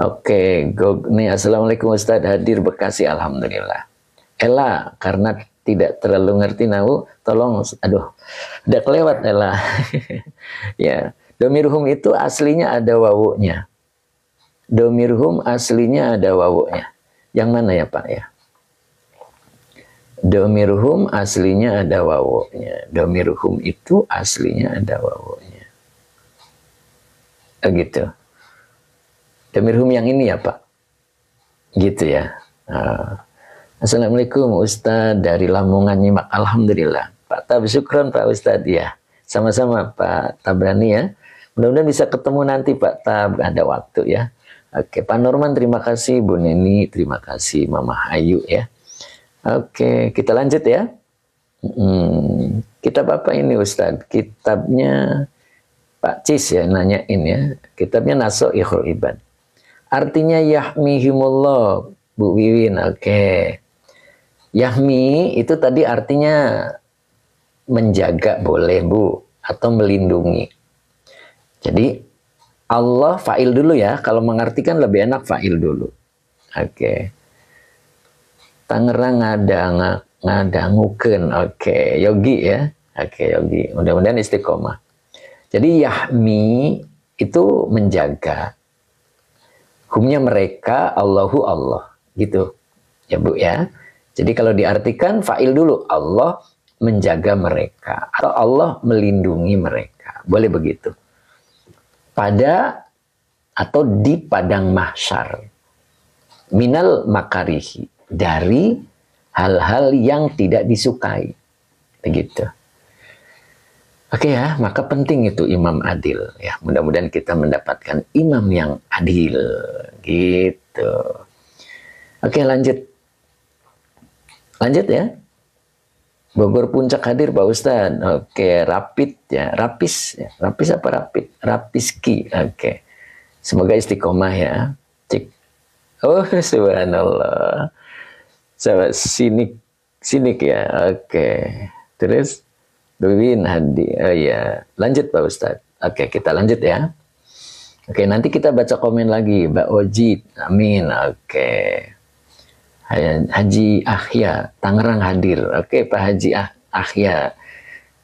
Oke, nih assalamualaikum Ustadz, hadir Bekasi, alhamdulillah. Ella, karena tidak terlalu ngerti nahu, tolong, aduh, udah kelewat Ella. Ya, domirhum itu aslinya ada wawunya. Domirhum aslinya ada wawunya. Yang mana ya Pak ya? Domirhum aslinya ada wawunya. Domirhum itu aslinya ada wawunya. Gitu. Domirhum yang ini ya Pak. Gitu ya. Assalamualaikum Ustadz dari Lamongan Nyimak. Alhamdulillah. Pak Tab, syukron Pak Ustadz ya. Sama-sama Pak Tabrani ya. Mudah-mudahan bisa ketemu nanti Pak Tab. Ada waktu ya. Oke, Pak Norman terima kasih. Bu Neni terima kasih. Mama Ayu ya. Oke, kita lanjut ya. Kitab apa ini Ustadz? Kitabnya Pak Cis ya, nanyain ya. Kitabnya Nasoihul Ibad. Artinya yahmihimullah, Bu Wiwin. Oke. Yahmi itu tadi artinya menjaga boleh Bu, atau melindungi. Jadi Allah fa'il dulu ya. Kalau mengartikan lebih enak fa'il dulu. Oke. Tangerang ngadangukeun. Oke, yogi ya. Oke, yogi. Mudah-mudahan istiqomah. Jadi yahmi itu menjaga. Humnya mereka, Allahu Allah. Gitu. Ya Bu ya. Jadi kalau diartikan fa'il dulu. Allah menjaga mereka. Atau Allah melindungi mereka. Boleh begitu. Pada atau di padang mahsyar. Minal makarihi. Dari hal-hal yang tidak disukai. Begitu. Oke ya, maka penting itu imam adil. Ya, mudah-mudahan kita mendapatkan imam yang adil. Gitu. Oke, lanjut. Lanjut ya. Bogor Puncak hadir Pak Ustadz. Oke, rapid ya. Rapis. Ya. Rapis apa rapid? Rapiski. Oke. Semoga istiqomah ya. Cek. Oh, subhanallah. Sahabat sinik ya. Oke. Terus Duwin Hadi. Oh ya. Lanjut Pak Ustadz. Oke, kita lanjut ya. Oke, nanti kita baca komen lagi. Mbak Oji, amin. Oke. Haji Ahya, Tangerang hadir. Oke, Pak Haji Ahya.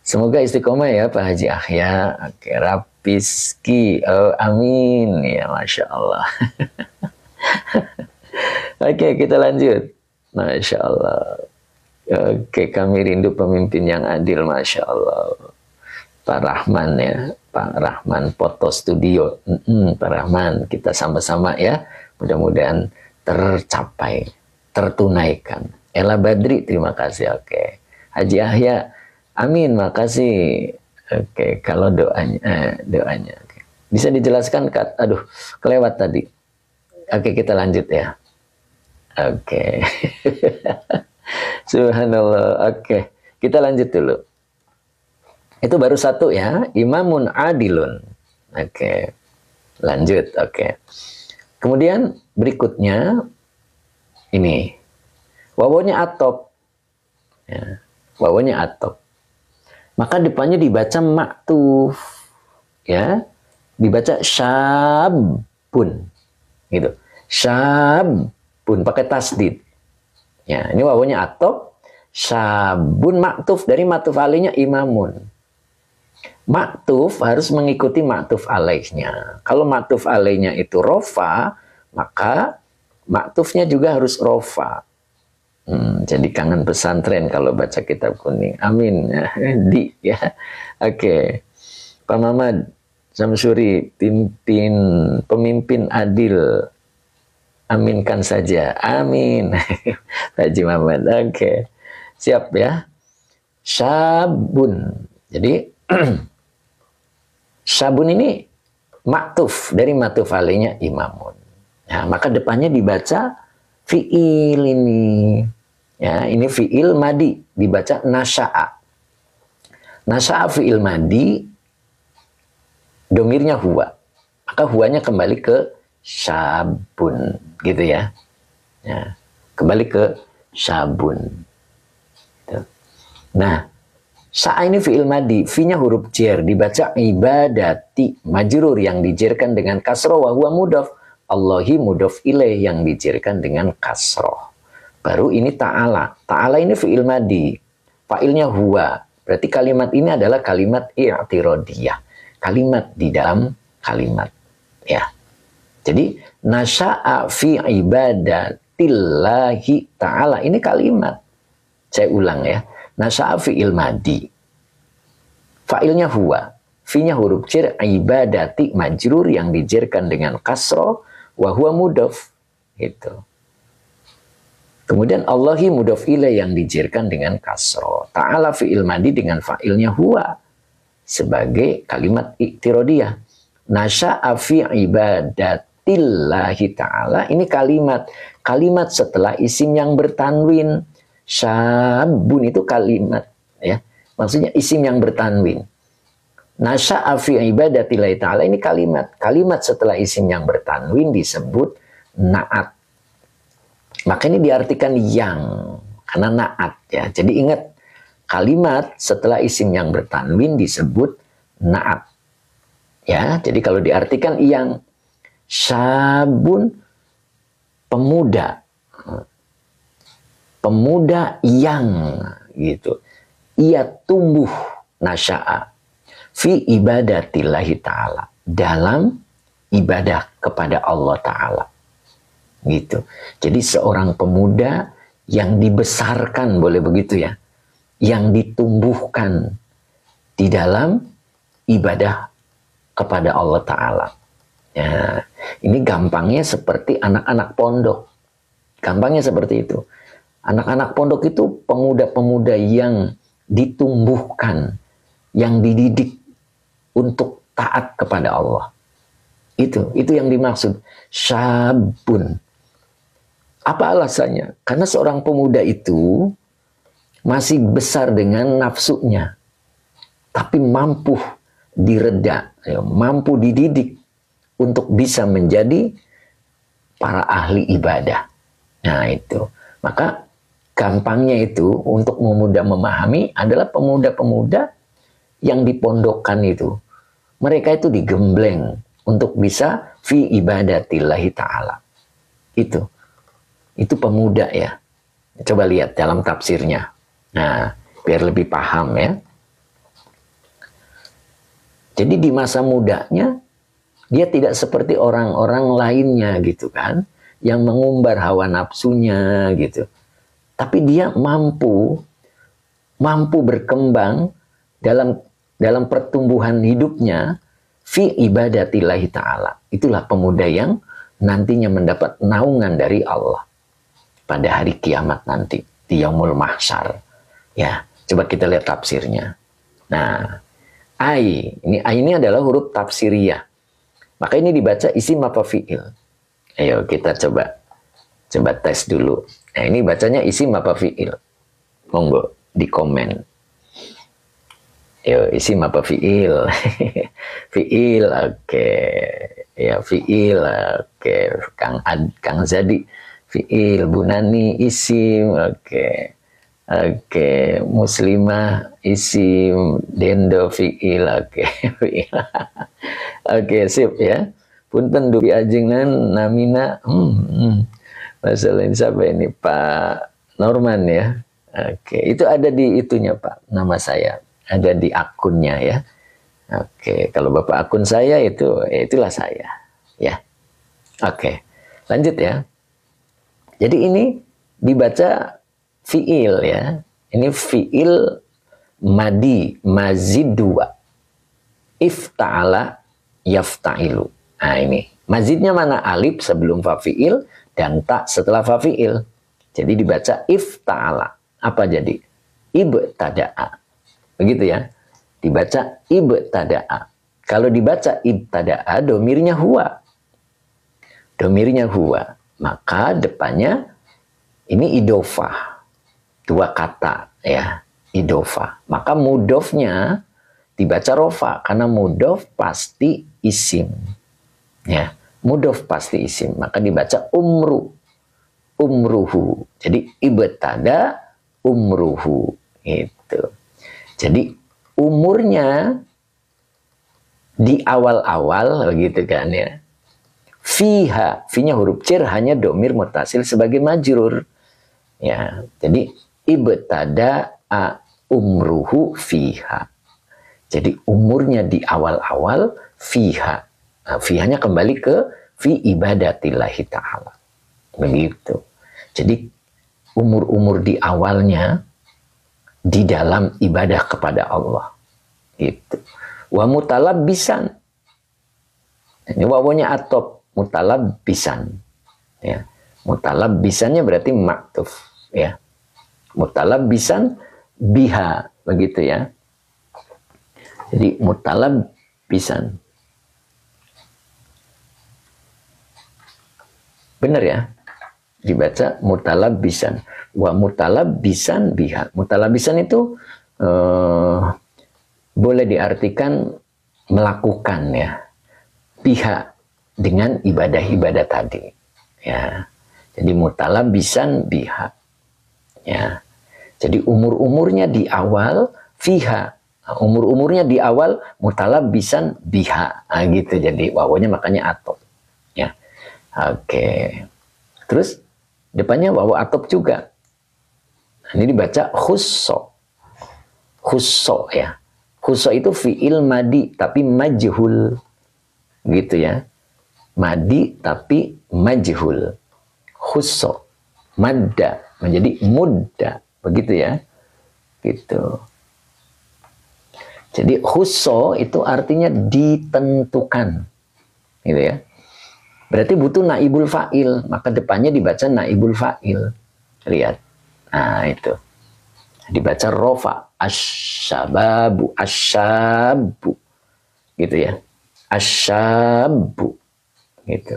Semoga istiqomah ya Pak Haji Ahya. Oke, Rapiski. Oh, amin. Ya, Masya Allah. Oke, kita lanjut. Masya Allah. Oke, kami rindu pemimpin yang adil. Masya Allah. Pak Rahman ya, Pak Rahman Foto Studio. Pak Rahman, kita sama-sama ya, mudah-mudahan tercapai, tertunaikan. Ella Badri, terima kasih. Oke, Haji Ahya, amin, makasih. Oke, kalau doanya, oke. Bisa dijelaskan? Aduh, kelewat tadi. Oke, kita lanjut ya. Oke, Subhanallah. Oke, kita lanjut dulu. Itu baru satu ya, imamun adilun. Oke, lanjut. Oke. Kemudian berikutnya ini wawunya atop. Ya, wawunya atop. Maka depannya dibaca maktuf. Ya, dibaca syabun. Gitu. Syabun pakai tasdid. Ya, ini wawunya atop. Syabun maktuf dari maktuf alainya imamun. Maktuf harus mengikuti maktuf alaihnya. Kalau maktuf alaihnya itu rofa, maka maktufnya juga harus rofa. Jadi kangen pesantren kalau baca kitab kuning. Amin. Di ya. Oke. Pak Mamat Samsuri, pemimpin adil. Aminkan saja. Amin. Haji Muhammad. Oke. Siap ya. Syabun. Jadi Sabun ini maktuf dari maktuf alainya imamun. Ya, maka depannya dibaca fiil ini. Ya, ini fiil madi dibaca nasya'a. Nasya'a fiil madi, domirnya huwa. Maka huwanya kembali ke sabun, gitu ya. Ya, kembali ke sabun. Nah, sa'a ini fi'il madi, fi-nya huruf jer, dibaca ibadati, majrur yang dijerkan dengan kasroh, wa huwa mudhaf, Allahi mudhaf ilaih yang dijerkan dengan kasroh. Baru ini ta'ala, ta'ala ini fi'il madi, fa'ilnya huwa, berarti kalimat ini adalah kalimat i'tirodiyah, kalimat di dalam kalimat. Ya. Jadi, nasya'a fi ibadatillahi ta'ala, ini kalimat. Saya ulang ya. Nasya'a fi'il madi. Fa'ilnya huwa. Fi-nya huruf jar, ibadati majrur yang dijerkan dengan kasroh, wa huwa mudhaf. Gitu. Kemudian Allahi mudhaf ilaih yang dijerkan dengan kasroh. Ta'ala fi'il madi dengan fa'ilnya huwa. Sebagai kalimat iktirodiyah. Nasya'a fi ibadatillahi ta'ala. Ini kalimat. Kalimat setelah isim yang bertanwin. Syabun itu kalimat ya. Maksudnya isim yang bertanwin. Nasya'a fi ibadatillahi ta'ala ini kalimat. Kalimat setelah isim yang bertanwin disebut na'at. Maka ini diartikan yang karena na'at ya. Jadi ingat kalimat setelah isim yang bertanwin disebut na'at. Ya, jadi kalau diartikan yang syabun pemuda. Pemuda yang gitu, ia tumbuh nasya'a fi ibadatillahi ta'ala, dalam ibadah kepada Allah Ta'ala gitu. Jadi seorang pemuda yang dibesarkan, boleh begitu ya, yang ditumbuhkan di dalam ibadah kepada Allah Ta'ala ya. Ini gampangnya seperti anak-anak pondok, gampangnya seperti itu. Anak-anak pondok itu pemuda-pemuda yang ditumbuhkan, yang dididik untuk taat kepada Allah. Itu yang dimaksud syabun. Apa alasannya? Karena seorang pemuda itu masih besar dengan nafsunya, tapi mampu direda, mampu dididik untuk bisa menjadi para ahli ibadah. Nah itu, maka gampangnya itu untuk memudah memahami adalah pemuda-pemuda yang dipondokkan itu. Mereka itu digembleng untuk bisa fi ibadatillahi ta'ala. Itu pemuda ya. Coba lihat dalam tafsirnya. Nah, biar lebih paham ya. Jadi di masa mudanya dia tidak seperti orang-orang lainnya gitu kan, yang mengumbar hawa nafsunya gitu. Tapi dia mampu berkembang dalam pertumbuhan hidupnya fi ibadatillahi ta'ala. Itulah pemuda yang nantinya mendapat naungan dari Allah pada hari kiamat nanti di yaumul mahsyar. Ya, coba kita lihat tafsirnya. Nah, ini adalah huruf tafsiriyah. Maka ini dibaca isim apa fi'il? Ayo kita coba tes dulu. Nah, ini bacanya isim apa fi'il? Monggo di komen. Ayo, isim apa fi'il? Fi'il, oke. Ya, fi'il, oke. Kang Zadi, fi'il. Bunani, isim, oke. Oke, Muslimah, isim. Dendo, fi'il, oke. Oke, sip ya. Punten dupi ajengan namina. Masalah ini siapa ini? Pak Norman ya. Oke, itu ada di itunya Pak. Nama saya ada di akunnya ya. Oke, kalau Bapak akun saya itulah saya ya. Oke, lanjut ya. Jadi ini dibaca fiil ya. Ini fiil madi mazid 2. Ifta'ala yafta'ilu. Nah ini mazidnya mana? Alif sebelum fa fiil dan ta setelah fa fiil. Jadi dibaca ifta'ala. Apa jadi? Ibtada'a. Begitu ya. Dibaca ibtada'a. Kalau dibaca ibtada'a, domirnya huwa. Domirnya huwa. Maka depannya ini idofah. 2 kata ya. Idofah. Maka mudofnya dibaca rofa. Karena mudof pasti isim. Ya. Mudof pasti isim. Maka dibaca umruhu. Jadi ibtada umruhu. Gitu. Jadi umurnya di awal-awal begitu kan ya. Fiha, finya huruf cer hanya domir mutasil sebagai majrur. Ya, jadi ibtada umruhu fiha. Jadi umurnya di awal-awal fiha. Nah, fihanya kembali ke fi ibadatillahi ta'ala. Begitu. Jadi umur-umur di awalnya di dalam ibadah kepada Allah. Gitu. Wa mutalabbisan. Ini wawunya atop, mutalabbisan. Ya. Mutalabbisannya berarti maktuf, ya. Mutalabbisan biha, begitu ya. Jadi mutalabbisan. Benar ya? Dibaca mutalabbisan. Wa mutalabbisan biha. Mutalabbisan itu boleh diartikan melakukan ya. Biha dengan ibadah-ibadah tadi. Ya. Jadi mutalabbisan biha. Ya. Jadi umur-umurnya di awal fiha. Umur-umurnya di awal mutalabbisan biha. Nah, gitu. Jadi wawunya makanya atop. Ya. Oke. Terus depannya wawu atop juga. Nah, ini dibaca khusso. Khusso ya. Khusso itu fi'il madi tapi majhul. Gitu ya. Madi tapi majhul. Khusso. Madda menjadi mudda. Begitu ya. Gitu. Jadi khusso itu artinya ditentukan. Gitu ya. Berarti butuh naibul fa'il. Maka depannya dibaca naibul fa'il. Lihat. Nah itu. Dibaca rofa. Asyababu. Asyabu. Gitu ya. Asyabu. Gitu.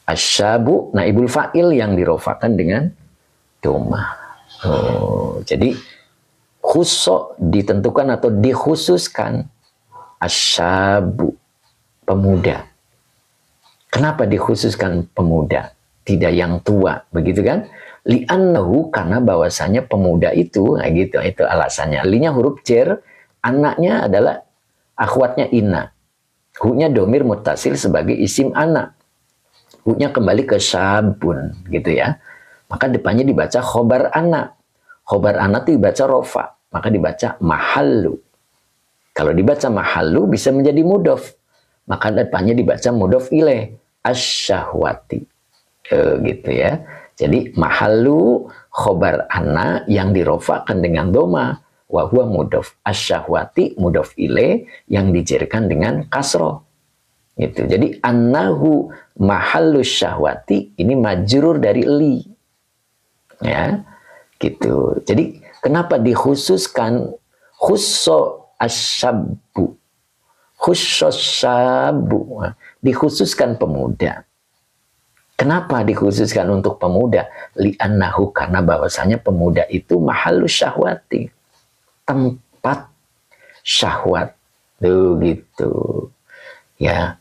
Asyabu naibul fa'il yang dirofakan dengan doma. Oh, jadi khusso ditentukan atau dikhususkan. Asyabu. Pemuda. Kenapa dikhususkan pemuda? Tidak yang tua. Begitu kan? Li'annahu karena bahwasanya pemuda itu, nah gitu, itu alasannya. Linya huruf cer, anaknya adalah akhwatnya inna. Hu-nya domir muttasil sebagai isim anak. Hu-nya kembali ke syabun, gitu ya. Maka depannya dibaca khobar anak. Khobar anak itu dibaca rofa, maka dibaca mahallu. Kalau dibaca mahallu bisa menjadi mudof, maka depannya dibaca mudof ilaih, asyahwati. Gitu ya. Jadi mahallu khobar anak yang dirofakan dengan doma, wa huwa mudof, asyahwati mudof ilaih yang dijerkan dengan kasroh. Gitu. Jadi annahu mahallu syahwati ini majrur dari li. Ya, gitu. Jadi kenapa dikhususkan khusso asyabu, khusso syabu, dikhususkan pemuda. Kenapa dikhususkan untuk pemuda? Li'annahu, karena bahwasanya pemuda itu mahallu syahwati, tempat syahwat. Tuh gitu. Ya,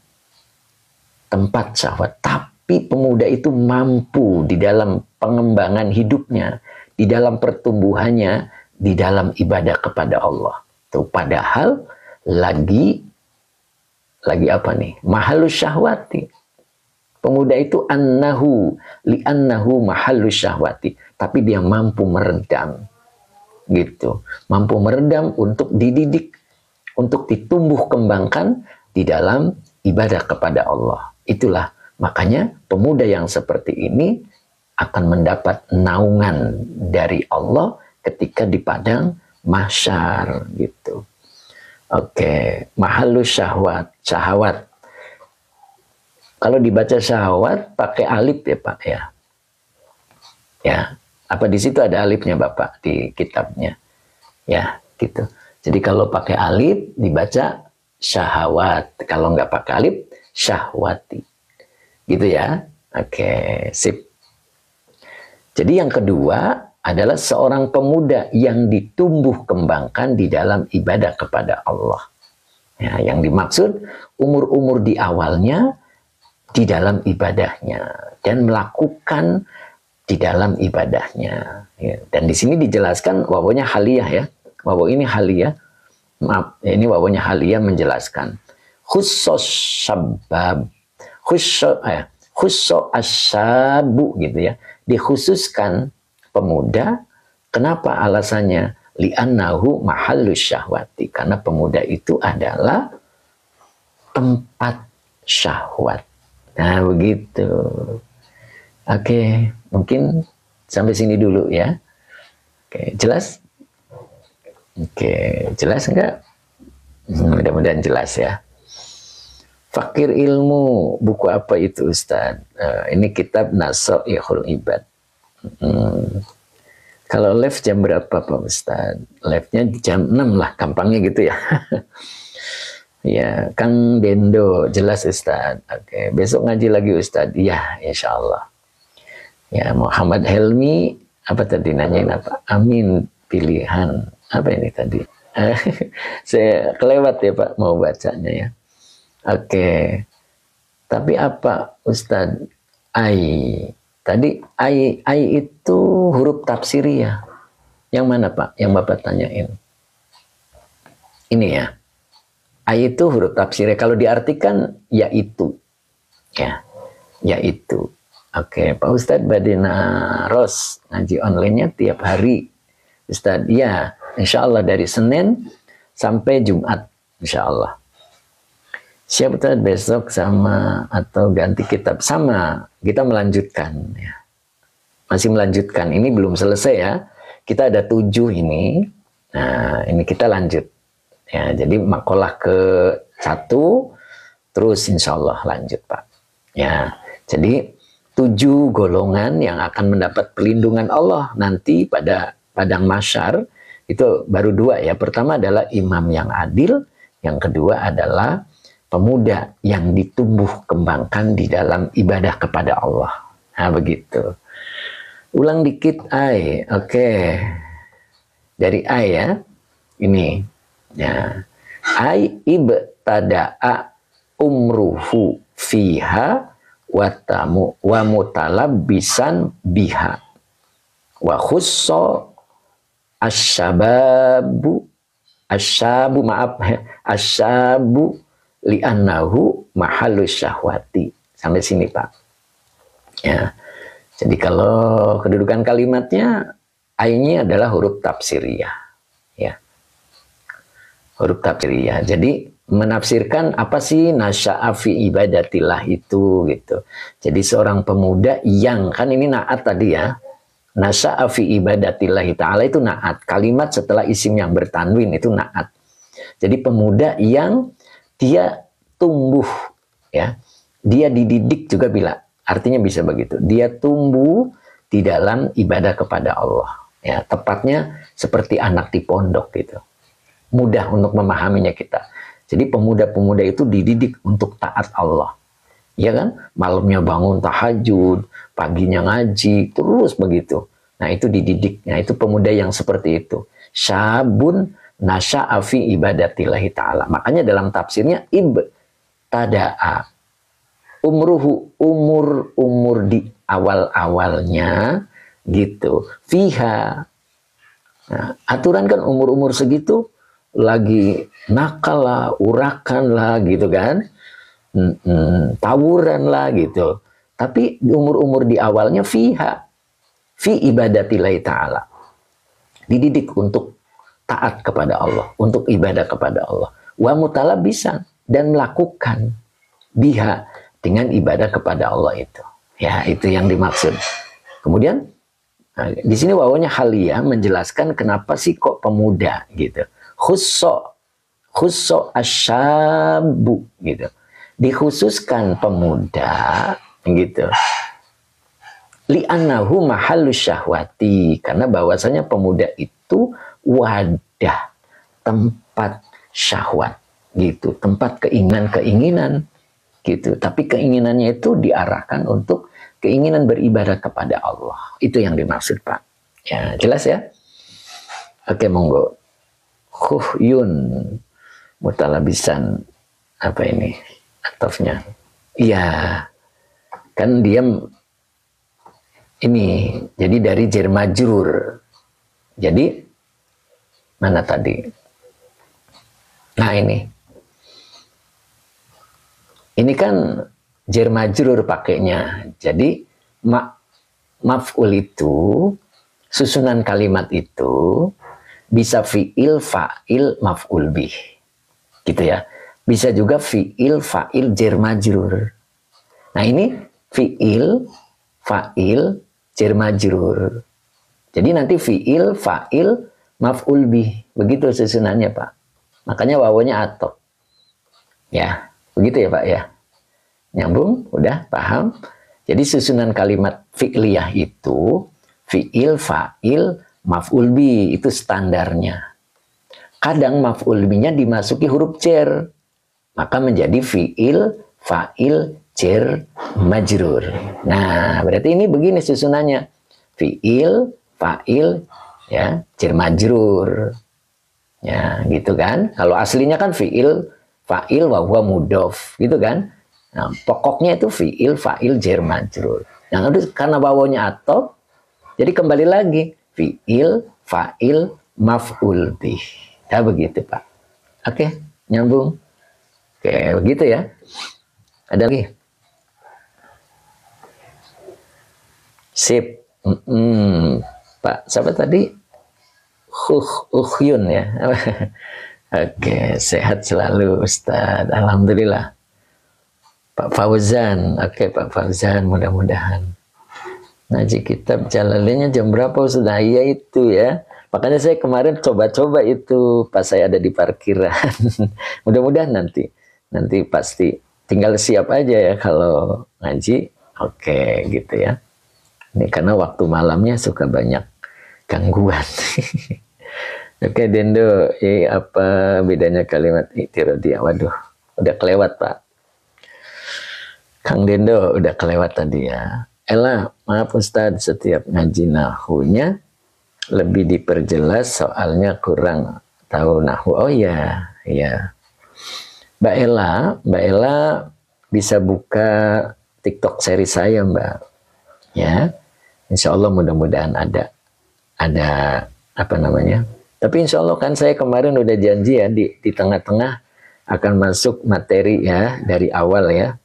tempat syahwat. Tapi pemuda itu mampu di dalam pengembangan hidupnya, di dalam pertumbuhannya, di dalam ibadah kepada Allah. Tuh, padahal lagi apa nih? Mahallu syahwati. Pemuda itu li'annahu mahallu syahwati. Tapi dia mampu meredam. Gitu. Mampu meredam untuk dididik, untuk ditumbuh kembangkan di dalam ibadah kepada Allah. Itulah makanya pemuda yang seperti ini akan mendapat naungan dari Allah ketika di padang mahsyar gitu. Oke, mahallu syahwat. Kalau dibaca syahwat pakai alif ya Pak ya. Ya, apa di situ ada alifnya Bapak di kitabnya? Ya, gitu. Jadi kalau pakai alif dibaca syahwat, kalau nggak pakai alif syahwati. Gitu ya. Oke, sip. Jadi yang kedua adalah seorang pemuda yang ditumbuh kembangkan di dalam ibadah kepada Allah. Ya, yang dimaksud umur-umur di awalnya di dalam ibadahnya dan melakukan di dalam ibadahnya. Ya, dan di sini dijelaskan wawunya haliyah ya. Wawu ini haliyah. Maaf, ini wawunya haliyah menjelaskan khusus sabab, khusus asyabu gitu ya. Dikhususkan pemuda. Kenapa alasannya? Li'annahu mahallu syahwati. Karena pemuda itu adalah tempat syahwat. Nah begitu. Oke, mungkin sampai sini dulu ya. Oke, jelas? Oke, jelas enggak? Mudah-mudahan jelas ya. Fakir ilmu, buku apa itu Ustaz? Ini kitab Nasoihul Ibad. Kalau live jam berapa Pak Ustaz? Live-nya jam 6 lah, gampangnya gitu ya. Ya, Kang Dendo, jelas Ustaz. Oke, besok ngaji lagi Ustaz. Ya, insya Allah. Ya, Muhammad Helmi, apa tadi nanyain apa? Amin, pilihan. Apa ini tadi? Saya kelewat ya Pak, mau bacanya ya. Oke. Tapi apa Ustaz? Tadi ai itu huruf tafsiriyah. Yang mana Pak? Yang Bapak tanyain. Ini ya. Ai itu huruf tafsiriyah. Kalau diartikan yaitu. Ya. Yaitu. Oke, Pak Ustadz Badina Ros ngaji online-nya tiap hari. Ustadz, ya, insya Allah dari Senin sampai Jumat, insya Allah. Siap Ustadz besok sama atau ganti kitab? Sama, kita melanjutkan. Ya. Masih melanjutkan, ini belum selesai ya. Kita ada 7 ini, nah ini kita lanjut. Ya, jadi makalah ke-1, terus insya Allah lanjut Pak. Ya, jadi 7 golongan yang akan mendapat perlindungan Allah nanti pada padang mahsyar itu baru 2 ya. Pertama adalah imam yang adil, yang kedua adalah pemuda yang ditumbuh kembangkan di dalam ibadah kepada Allah. Nah begitu. Ulang dikit ai, oke. Dari ai ya, ini. Ya. Ai ibtada'a umruhu fiha wa mutalabbisan biha wa khusso asyabu li'annahu mahallus syahwati. Sampai sini Pak. Ya. Jadi kalau kedudukan kalimatnya, ainnya adalah huruf tafsiriyah. Ya. Huruf tafsiriyah. Jadi menafsirkan apa sih nasya'a fi ibadatillah itu gitu. Jadi seorang pemuda yang, kan ini naat tadi ya. Nasya'a fi ibadatillah ta'ala itu naat. Kalimat setelah isim yang bertanwin itu naat. Jadi pemuda yang dia tumbuh ya. Dia dididik juga bila artinya bisa begitu. Dia tumbuh di dalam ibadah kepada Allah. Ya, tepatnya seperti anak di pondok gitu. Mudah untuk memahaminya kita. Jadi pemuda-pemuda itu dididik untuk taat Allah. Ya kan? Malamnya bangun tahajud, paginya ngaji, terus begitu. Nah, itu dididik. Nah, itu pemuda yang seperti itu. Syabun nasya'a fi ibadatillahi ta'ala. Makanya dalam tafsirnya ibtada'a. Umur di awal-awalnya gitu. Fiha. Nah, aturan kan umur-umur segitu lagi nakal lah, urakan lah gitu kan. Tawuran lah gitu. Tapi umur-umur di awalnya fiha. Fi ibadatillahi ta'ala. Dididik untuk taat kepada Allah. Untuk ibadah kepada Allah. Wa mutalabisan. Dan melakukan biha. Dengan ibadah kepada Allah itu. Ya, itu yang dimaksud. Kemudian, nah, di sini wawunya haliyah menjelaskan kenapa sih kok pemuda gitu. Khusso asyabu gitu. Dikhususkan pemuda gitu. Li'annahu mahallus syahwati. Karena bahwasanya pemuda itu wadah, tempat syahwat gitu, tempat keinginan-keinginan gitu. Tapi keinginannya itu diarahkan untuk keinginan beribadah kepada Allah. Itu yang dimaksud Pak. Ya, jelas ya? Oke, monggo. Khuhyun mutalabisan, apa ini atofnya? Iya, kan dia ini jadi dari jar majrur. Jadi mana tadi? Nah, ini kan jar majrur pakainya. Jadi maf'ul itu, susunan kalimat itu bisa fi'il, fa'il, maf'ul bih. Gitu ya. Bisa juga fi'il, fa'il, jar majrur. Nah, ini fi'il, fa'il, jar majrur. Jadi nanti fi'il, fa'il, maf'ul bih. Begitu susunannya Pak. Makanya wawunya atop. Ya. Begitu ya Pak ya. Nyambung? Udah paham? Jadi susunan kalimat fi'liyah itu fi'il, fa'il, maf'ul bi, itu standarnya. Kadang maf'ul bi-nya dimasuki huruf jar. Maka menjadi fi'il, fa'il, jar, majrur. Nah, berarti ini begini susunannya. Fi'il, fa'il, ya, jar majrur. Ya, gitu kan? Kalau aslinya kan fi'il, fa'il wa huwa mudhof, gitu kan? Nah, pokoknya itu fi'il, fa'il, jar, majrur. Nah, karena wawunya atop, jadi kembali lagi fi'il, fa'il, maf'ul bih. Ya begitu Pak. Oke, nyambung. Oke, begitu ya. Ada lagi? Sip. Pak, siapa tadi? Ukhyun ya. Oke, sehat selalu Ustadz. Alhamdulillah. Pak Fauzan. Oke, Pak Fauzan, mudah-mudahan. Ngaji kitab Jalalainnya jam berapa Ustadz? Iya itu ya. Makanya saya kemarin coba-coba itu pas saya ada di parkiran. Mudah-mudahan nanti pasti tinggal siap aja ya kalau ngaji. Oke, gitu ya. Ini karena waktu malamnya suka banyak gangguan. Oke, Dendo, apa bedanya kalimat i'tiradiyah? Waduh, udah kelewat Pak. Kang Dendo udah kelewat tadi ya. Ella, maaf Ustadz, setiap ngaji nahunya lebih diperjelas soalnya kurang tahu nahu. Oh iya, iya. Mbak Ella bisa buka TikTok seri saya Mbak. Ya, Insya Allah mudah-mudahan ada apa namanya. Tapi insya Allah kan saya kemarin udah janji ya di tengah-tengah akan masuk materi ya dari awal ya.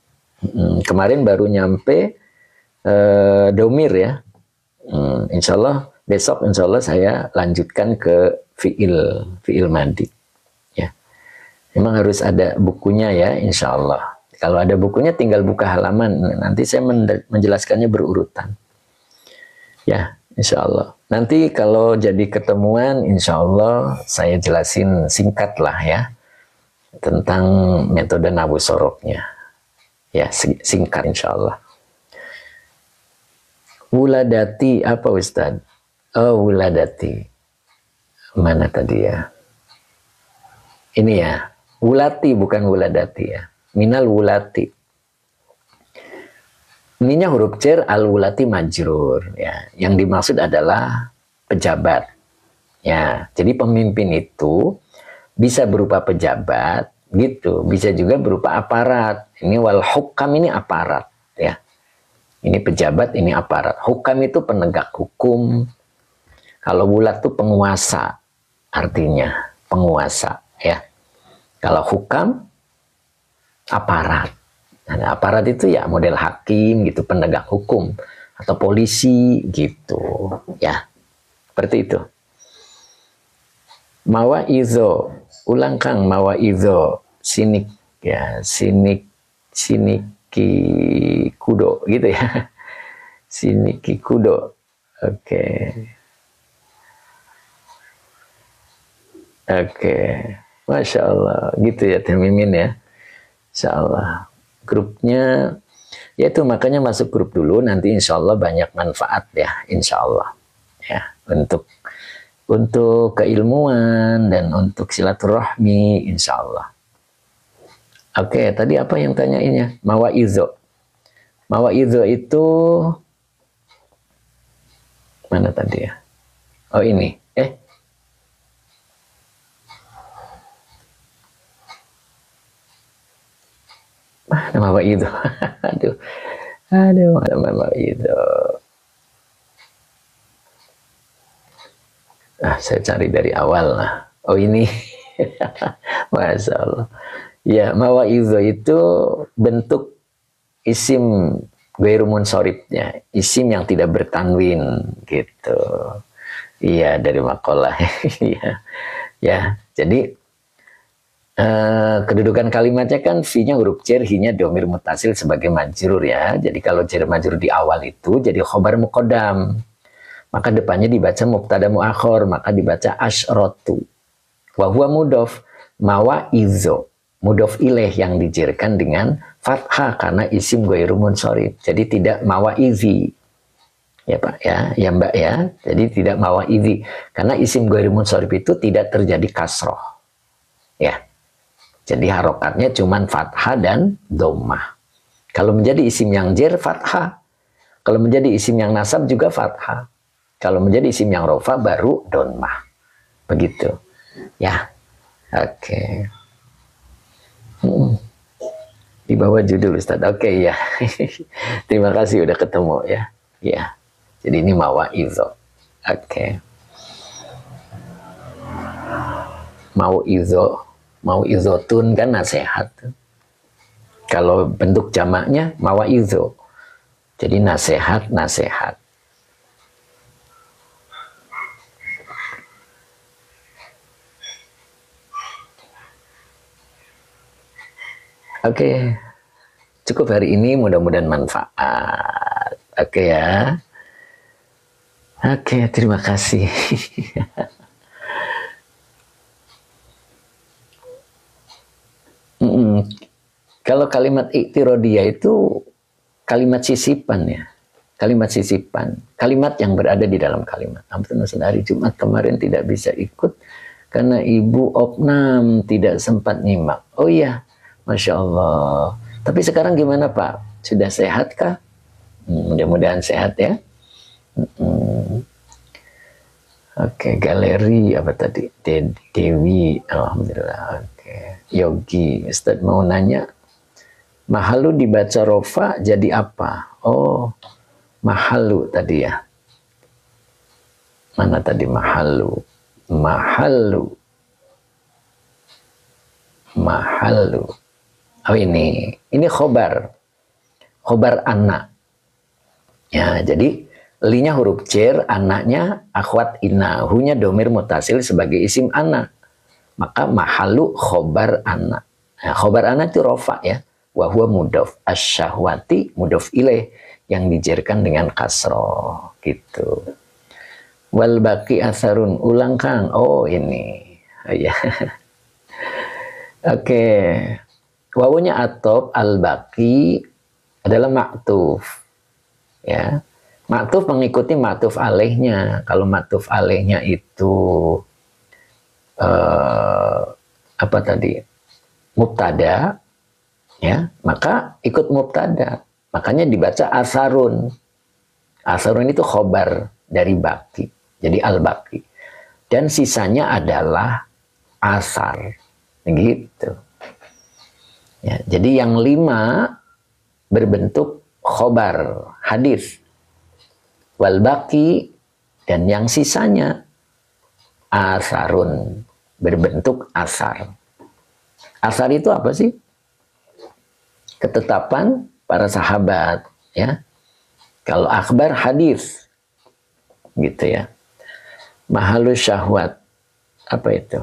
Kemarin baru nyampe domir ya. Insya Allah besok insya Allah saya lanjutkan ke fiil madi. Ya. Memang harus ada bukunya ya insya Allah. Kalau ada bukunya tinggal buka halaman. Nanti saya menjelaskannya berurutan. Ya insya Allah. Nanti kalau jadi ketemuan insya Allah saya jelasin singkat lah ya. Tentang metode nabu soroknya. Ya singkat insya Allah. Wuladati apa Ustadz? Oh wuladati. Mana tadi ya? Ini ya. Wulati bukan wuladati ya. Minal wulati. Ininya huruf cer, al wulati majrur ya. Yang dimaksud adalah pejabat. Ya, jadi pemimpin itu bisa berupa pejabat gitu, bisa juga berupa aparat. Ini wal hukam ini aparat ya. Ini pejabat, ini aparat. Hukam itu penegak hukum. Kalau wulat itu penguasa, artinya penguasa ya. Kalau hukam aparat. Nah, aparat itu ya model hakim gitu, penegak hukum atau polisi gitu ya. Seperti itu. Mawaizo, ulang Kang, mawaizo, sinik ya, siniki kudo gitu ya. Siniki kudo. Oke. Oke. Masya Allah, gitu ya Teh Mimin ya. Insya Allah. Grupnya, ya itu makanya masuk grup dulu, nanti insya Allah banyak manfaat ya, insya Allah. Ya, untuk keilmuan dan untuk silaturahmi, insya Allah. Oke, tadi apa yang tanyainnya? Mawaizo. Mawaizo itu, mana tadi ya? Oh ini, nama Pak itu, aduh, nama Pak itu. Saya cari dari awal lah. Oh ini, masya Allah. Ya, mawaizo itu bentuk isim ghairu munsoribnya, isim yang tidak bertanwin gitu. Iya dari makalah. Iya, ya. Jadi kedudukan kalimatnya kan fi-nya huruf cer, hi-nya domir mutasil sebagai majrur ya. Jadi kalau cer majrur di awal itu jadi khobar muqaddam. Maka depannya dibaca mubtada muakhor, maka dibaca asyratu. Wa huwa mudhof, mawaizo. Mudhof ilaih yang dijerkan dengan fathah karena isim ghairu munsorib. Jadi tidak mawaizi. Ya Pak ya, ya Mbak ya. Jadi tidak mawaizi karena isim ghairu munsorib itu tidak terjadi kasroh. Ya. Jadi harokatnya cuma fathah dan dhammah. Kalau menjadi isim yang jer, fathah. Kalau menjadi isim yang nasab juga fathah. Kalau menjadi isim yang rofa baru dhammah. Begitu. Ya. Oke. Di bawah judul Ustaz. Oke ya. Terima kasih udah ketemu ya. Ya. Jadi ini mawaizo. Oke. Mauizotun kan nasihat. Kalau bentuk jamaknya mawaizo. Jadi nasihat. Oke. Cukup hari ini, mudah-mudahan manfaat. Oke ya. Oke, terima kasih. Kalau kalimat iktirodiyah itu kalimat sisipan ya. Kalimat sisipan. Kalimat yang berada di dalam kalimat. Ampun hari Jumat kemarin tidak bisa ikut karena ibu opnam tidak sempat nyimak. Oh iya, Masya Allah. Tapi sekarang gimana Pak? Sudah sehat kah? Mudah-mudahan sehat ya. Oke, galeri apa tadi? Dewi, alhamdulillah. Oke, Yogi, Ustadz mau nanya, mahalu dibaca rofa jadi apa? Oh, mahalu tadi ya. Mana tadi mahalu? Mahalu. mahallu. Oh ini khobar. Khobar anna. Ya, jadi linya huruf cer, anaknya akhwat inna, hunya domir mutasil sebagai isim anna. Maka mahalu khobar anna. Nah, khobar anna itu rofa ya. Wa huwa mudhof asyahwati mudhof ilaih yang dijerkan dengan kasroh gitu. Wal baqi asarun, ulang Kang. Oh ini. Oh, ya. Oke. Wawunya atop al baqi adalah maktuf. Ya. Maktuf mengikuti maktuf alaihnya. Kalau maktuf alaihnya itu apa tadi? Mubtada, ya, maka ikut mubtada. Makanya dibaca asarun. Asarun itu khobar dari baqi. Jadi al-baqi. Dan sisanya adalah asar. Gitu. Ya, jadi yang 5 berbentuk khobar, hadis. Wal baqi, dan yang sisanya asarun, berbentuk asar. Asar itu apa sih? Ketetapan para sahabat, ya. Kalau akhbar hadis, gitu ya. Mahalus syahwat, apa itu?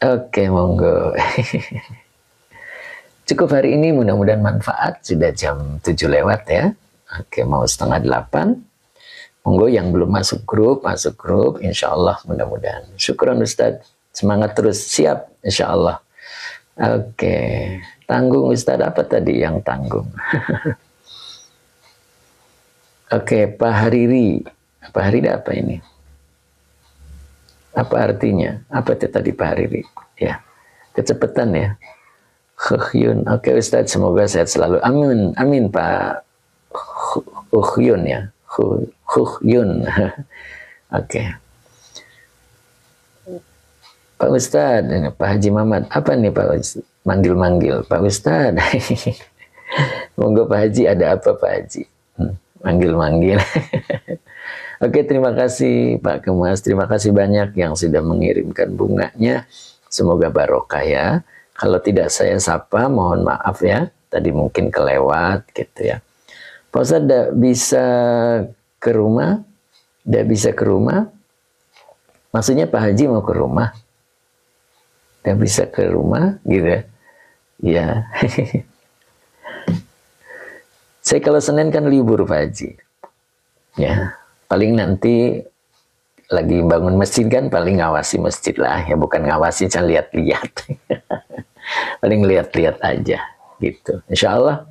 Oke, monggo. Cukup hari ini, mudah-mudahan manfaat. Sudah jam 7 lewat ya. Oke, mau 7:30. Monggo yang belum masuk grup, insya Allah mudah-mudahan. Syukron Ustadz, semangat terus, siap insya Allah. Oke, tanggung Ustadz, apa tadi yang tanggung? Oke, Pak Hariri. Pak Hariri apa ini? Apa artinya? Apa itu tadi Pak Hariri? Ya, kecepatan ya. Khuhyun. Oke Ustadz, semoga sehat selalu. Amin, amin Pak Khuhyun ya. Khuhyun. Oke. Pak Ustadz, Pak Haji Mamat. Apa nih Pak Ustadz? Manggil-manggil. Pak Ustadz. Monggo Pak Haji, ada apa Pak Haji? Manggil-manggil. Oke, terima kasih Pak Kemas. Terima kasih banyak yang sudah mengirimkan bunganya. Semoga barokah ya. Kalau tidak saya sapa, mohon maaf ya. Tadi mungkin kelewat gitu ya. Pak Ustadz tidak bisa ke rumah? Tidak bisa ke rumah? Maksudnya Pak Haji mau ke rumah? Tidak bisa ke rumah gitu ya? Ya. Saya kalau Senin kan libur Pak Haji. Ya. Paling nanti lagi bangun masjid kan paling ngawasi masjid lah ya, bukan ngawasi, jangan lihat-lihat. Paling lihat-lihat aja gitu. Insya Allah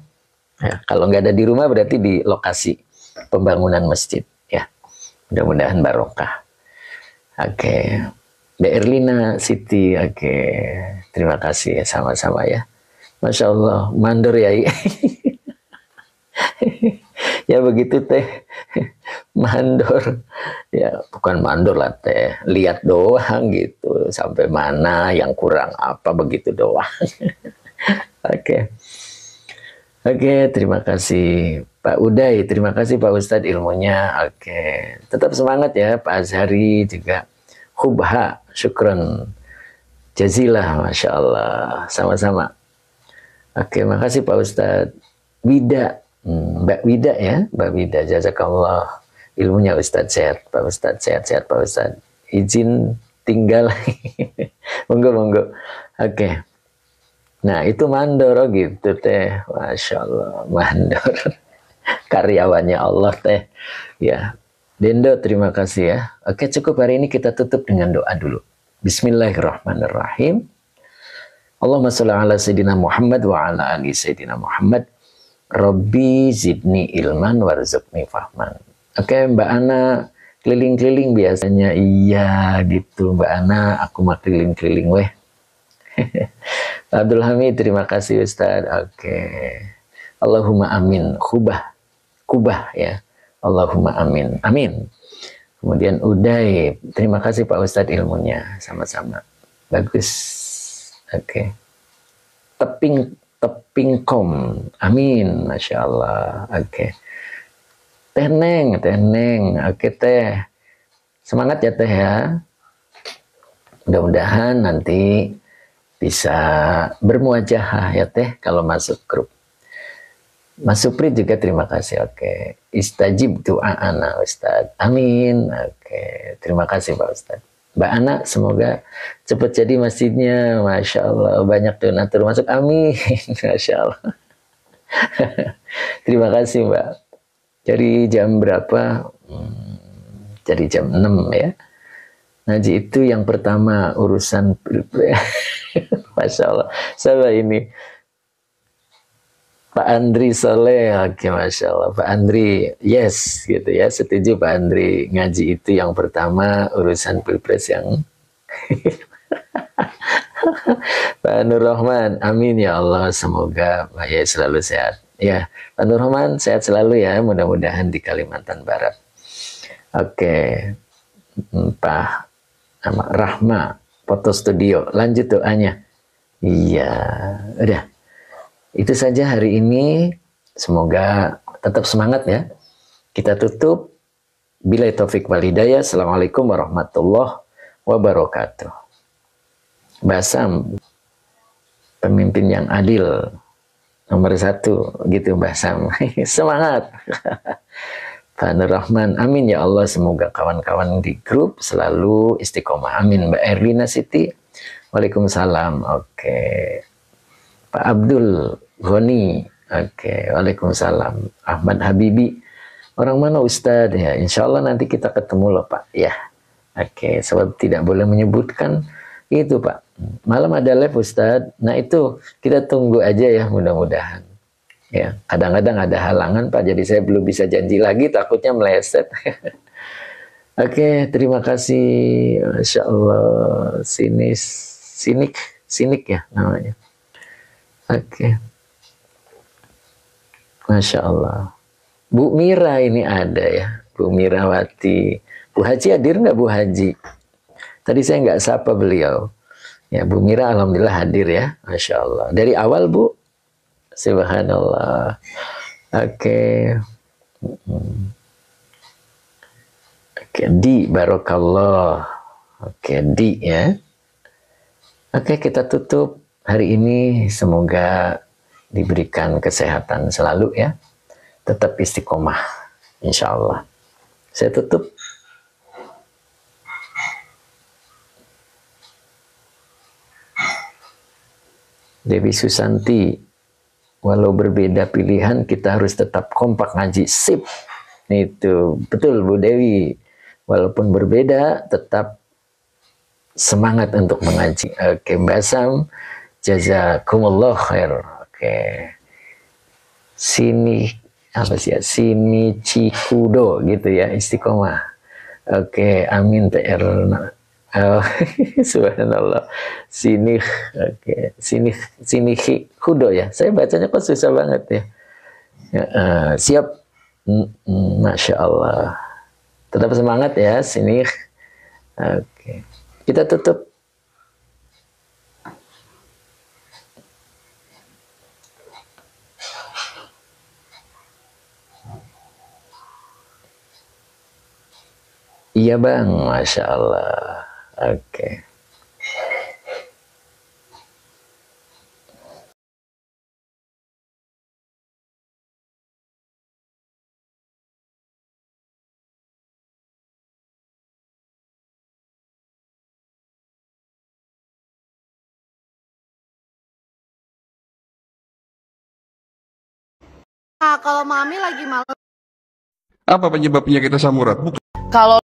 ya, kalau nggak ada di rumah berarti di lokasi pembangunan masjid ya. Mudah-mudahan barokah. Oke. Mbak Erlina Siti, oke. Terima kasih ya, sama-sama ya. Masya Allah, mandor ya. Ya begitu teh. Mandor ya, bukan mandor lah teh, lihat doang gitu, sampai mana yang kurang apa begitu doang. Oke. Terima kasih Pak Uday, terima kasih Pak Ustadz ilmunya. Oke, tetap semangat ya Pak Azhari juga. Hubha, syukron jazilah, Masya Allah, sama-sama. Oke, makasih Pak Ustadz. Wida, Mbak Wida ya, Mbak Wida, jazakallah ilmunya Ustadz, sehat Pak Ustadz, sehat-sehat Pak Ustadz, izin tinggal. Monggo. Oke. Nah itu mandor gitu teh, Masya Allah, mandor. Karyawannya Allah teh ya. Dendo, terima kasih ya. Oke, cukup hari ini kita tutup dengan doa dulu. Bismillahirrahmanirrahim. Allahumma sholli ala sayyidina Muhammad wa ala ali sayyidina Muhammad. Rabbi zidni ilman warzuqni fahman. Oke, Mbak Ana keliling-keliling biasanya. Iya gitu Mbak Ana, aku mah keliling-keliling weh. Abdul Hamid, terima kasih Ustadz. Oke. Allahumma amin. Kubah ya. Allahumma amin. Amin. Kemudian Uday, terima kasih Pak Ustadz ilmunya. Sama-sama. Bagus. Oke. Tepingkom, amin, Masya Allah. Oke. Teneng, oke teh. Semangat ya Teh ya. Mudah-mudahan nanti bisa bermuajahah ya Teh kalau masuk grup. Mas Supri juga terima kasih. Oke. Istajib doa ana Ustaz. Amin. Oke. Terima kasih Pak Ustaz. Mbak Ana semoga cepat jadi masjidnya. Masya Allah. Banyak donatur masuk. Amin. Masya Allah. Terima kasih Mbak. Dari jam berapa? Dari jam 6 ya. Ngaji itu yang pertama urusan Masya Allah. Sama ini Pak Andri Soleh, oke Masya Allah. Pak Andri, yes gitu ya, setuju Pak Andri. Ngaji itu yang pertama, urusan pilpres yang Pak Nur Rahman, amin ya Allah, semoga Pak Yai selalu sehat. Ya, Pak Nur Rahman sehat selalu ya, mudah-mudahan di Kalimantan Barat. Oke, Pak Rahma, foto studio, lanjut doanya. Iya, udah. Itu saja hari ini. Semoga tetap semangat ya. Kita tutup. Billahi taufik wal hidayah. Assalamualaikum warahmatullahi wabarakatuh. Basam, pemimpin yang adil. Nomor 1, gitu Basam. Semangat. Pak Nur Rahman, amin ya Allah. Semoga kawan-kawan di grup selalu istiqomah. Amin. Mbak Erlina Siti, waalaikumsalam. Oke. Pak Abdul Ghani, oke, waalaikumsalam. Ahmad Habibi, orang mana Ustadz ya? Insya Allah nanti kita ketemu loh Pak. Ya, oke. Sebab tidak boleh menyebutkan itu Pak. Malam ada live Ustadz. Nah itu kita tunggu aja ya, mudah-mudahan. Ya, kadang-kadang ada halangan Pak. Jadi saya belum bisa janji lagi, takutnya meleset. Oke, terima kasih. Masya Allah, sinik ya namanya. Oke. Masya Allah. Bu Mira ini ada ya. Bu Mirawati. Bu Haji hadir nggak Bu Haji? Tadi saya nggak sapa beliau. Ya Bu Mira alhamdulillah hadir ya. Masya Allah. Dari awal Bu. Subhanallah. Oke. Oke. Di Barokallah. Oke. Di ya. Oke kita tutup. Hari ini semoga diberikan kesehatan selalu ya. Tetap istiqomah. Insya Allah. Saya tutup. Dewi Susanti. Walau berbeda pilihan kita harus tetap kompak ngaji. Sip. Itu betul Bu Dewi. Walaupun berbeda tetap semangat untuk mengaji. Oke Basam. Jazakumullah khair. Oke. Sini apa sih ya? Sini Cikudo gitu ya, istiqomah. Oke, amin TR. Oh, subhanallah. Sini oke, sini Kudo ya. Saya bacanya kok susah banget ya. Ya siap. Masya Allah. Tetap semangat ya, sini. Oke. Kita tutup. Iya Bang, Masya Allah. Oke. Kalau Mami lagi malam. Apa penyebab penyakit asam urat? Kalau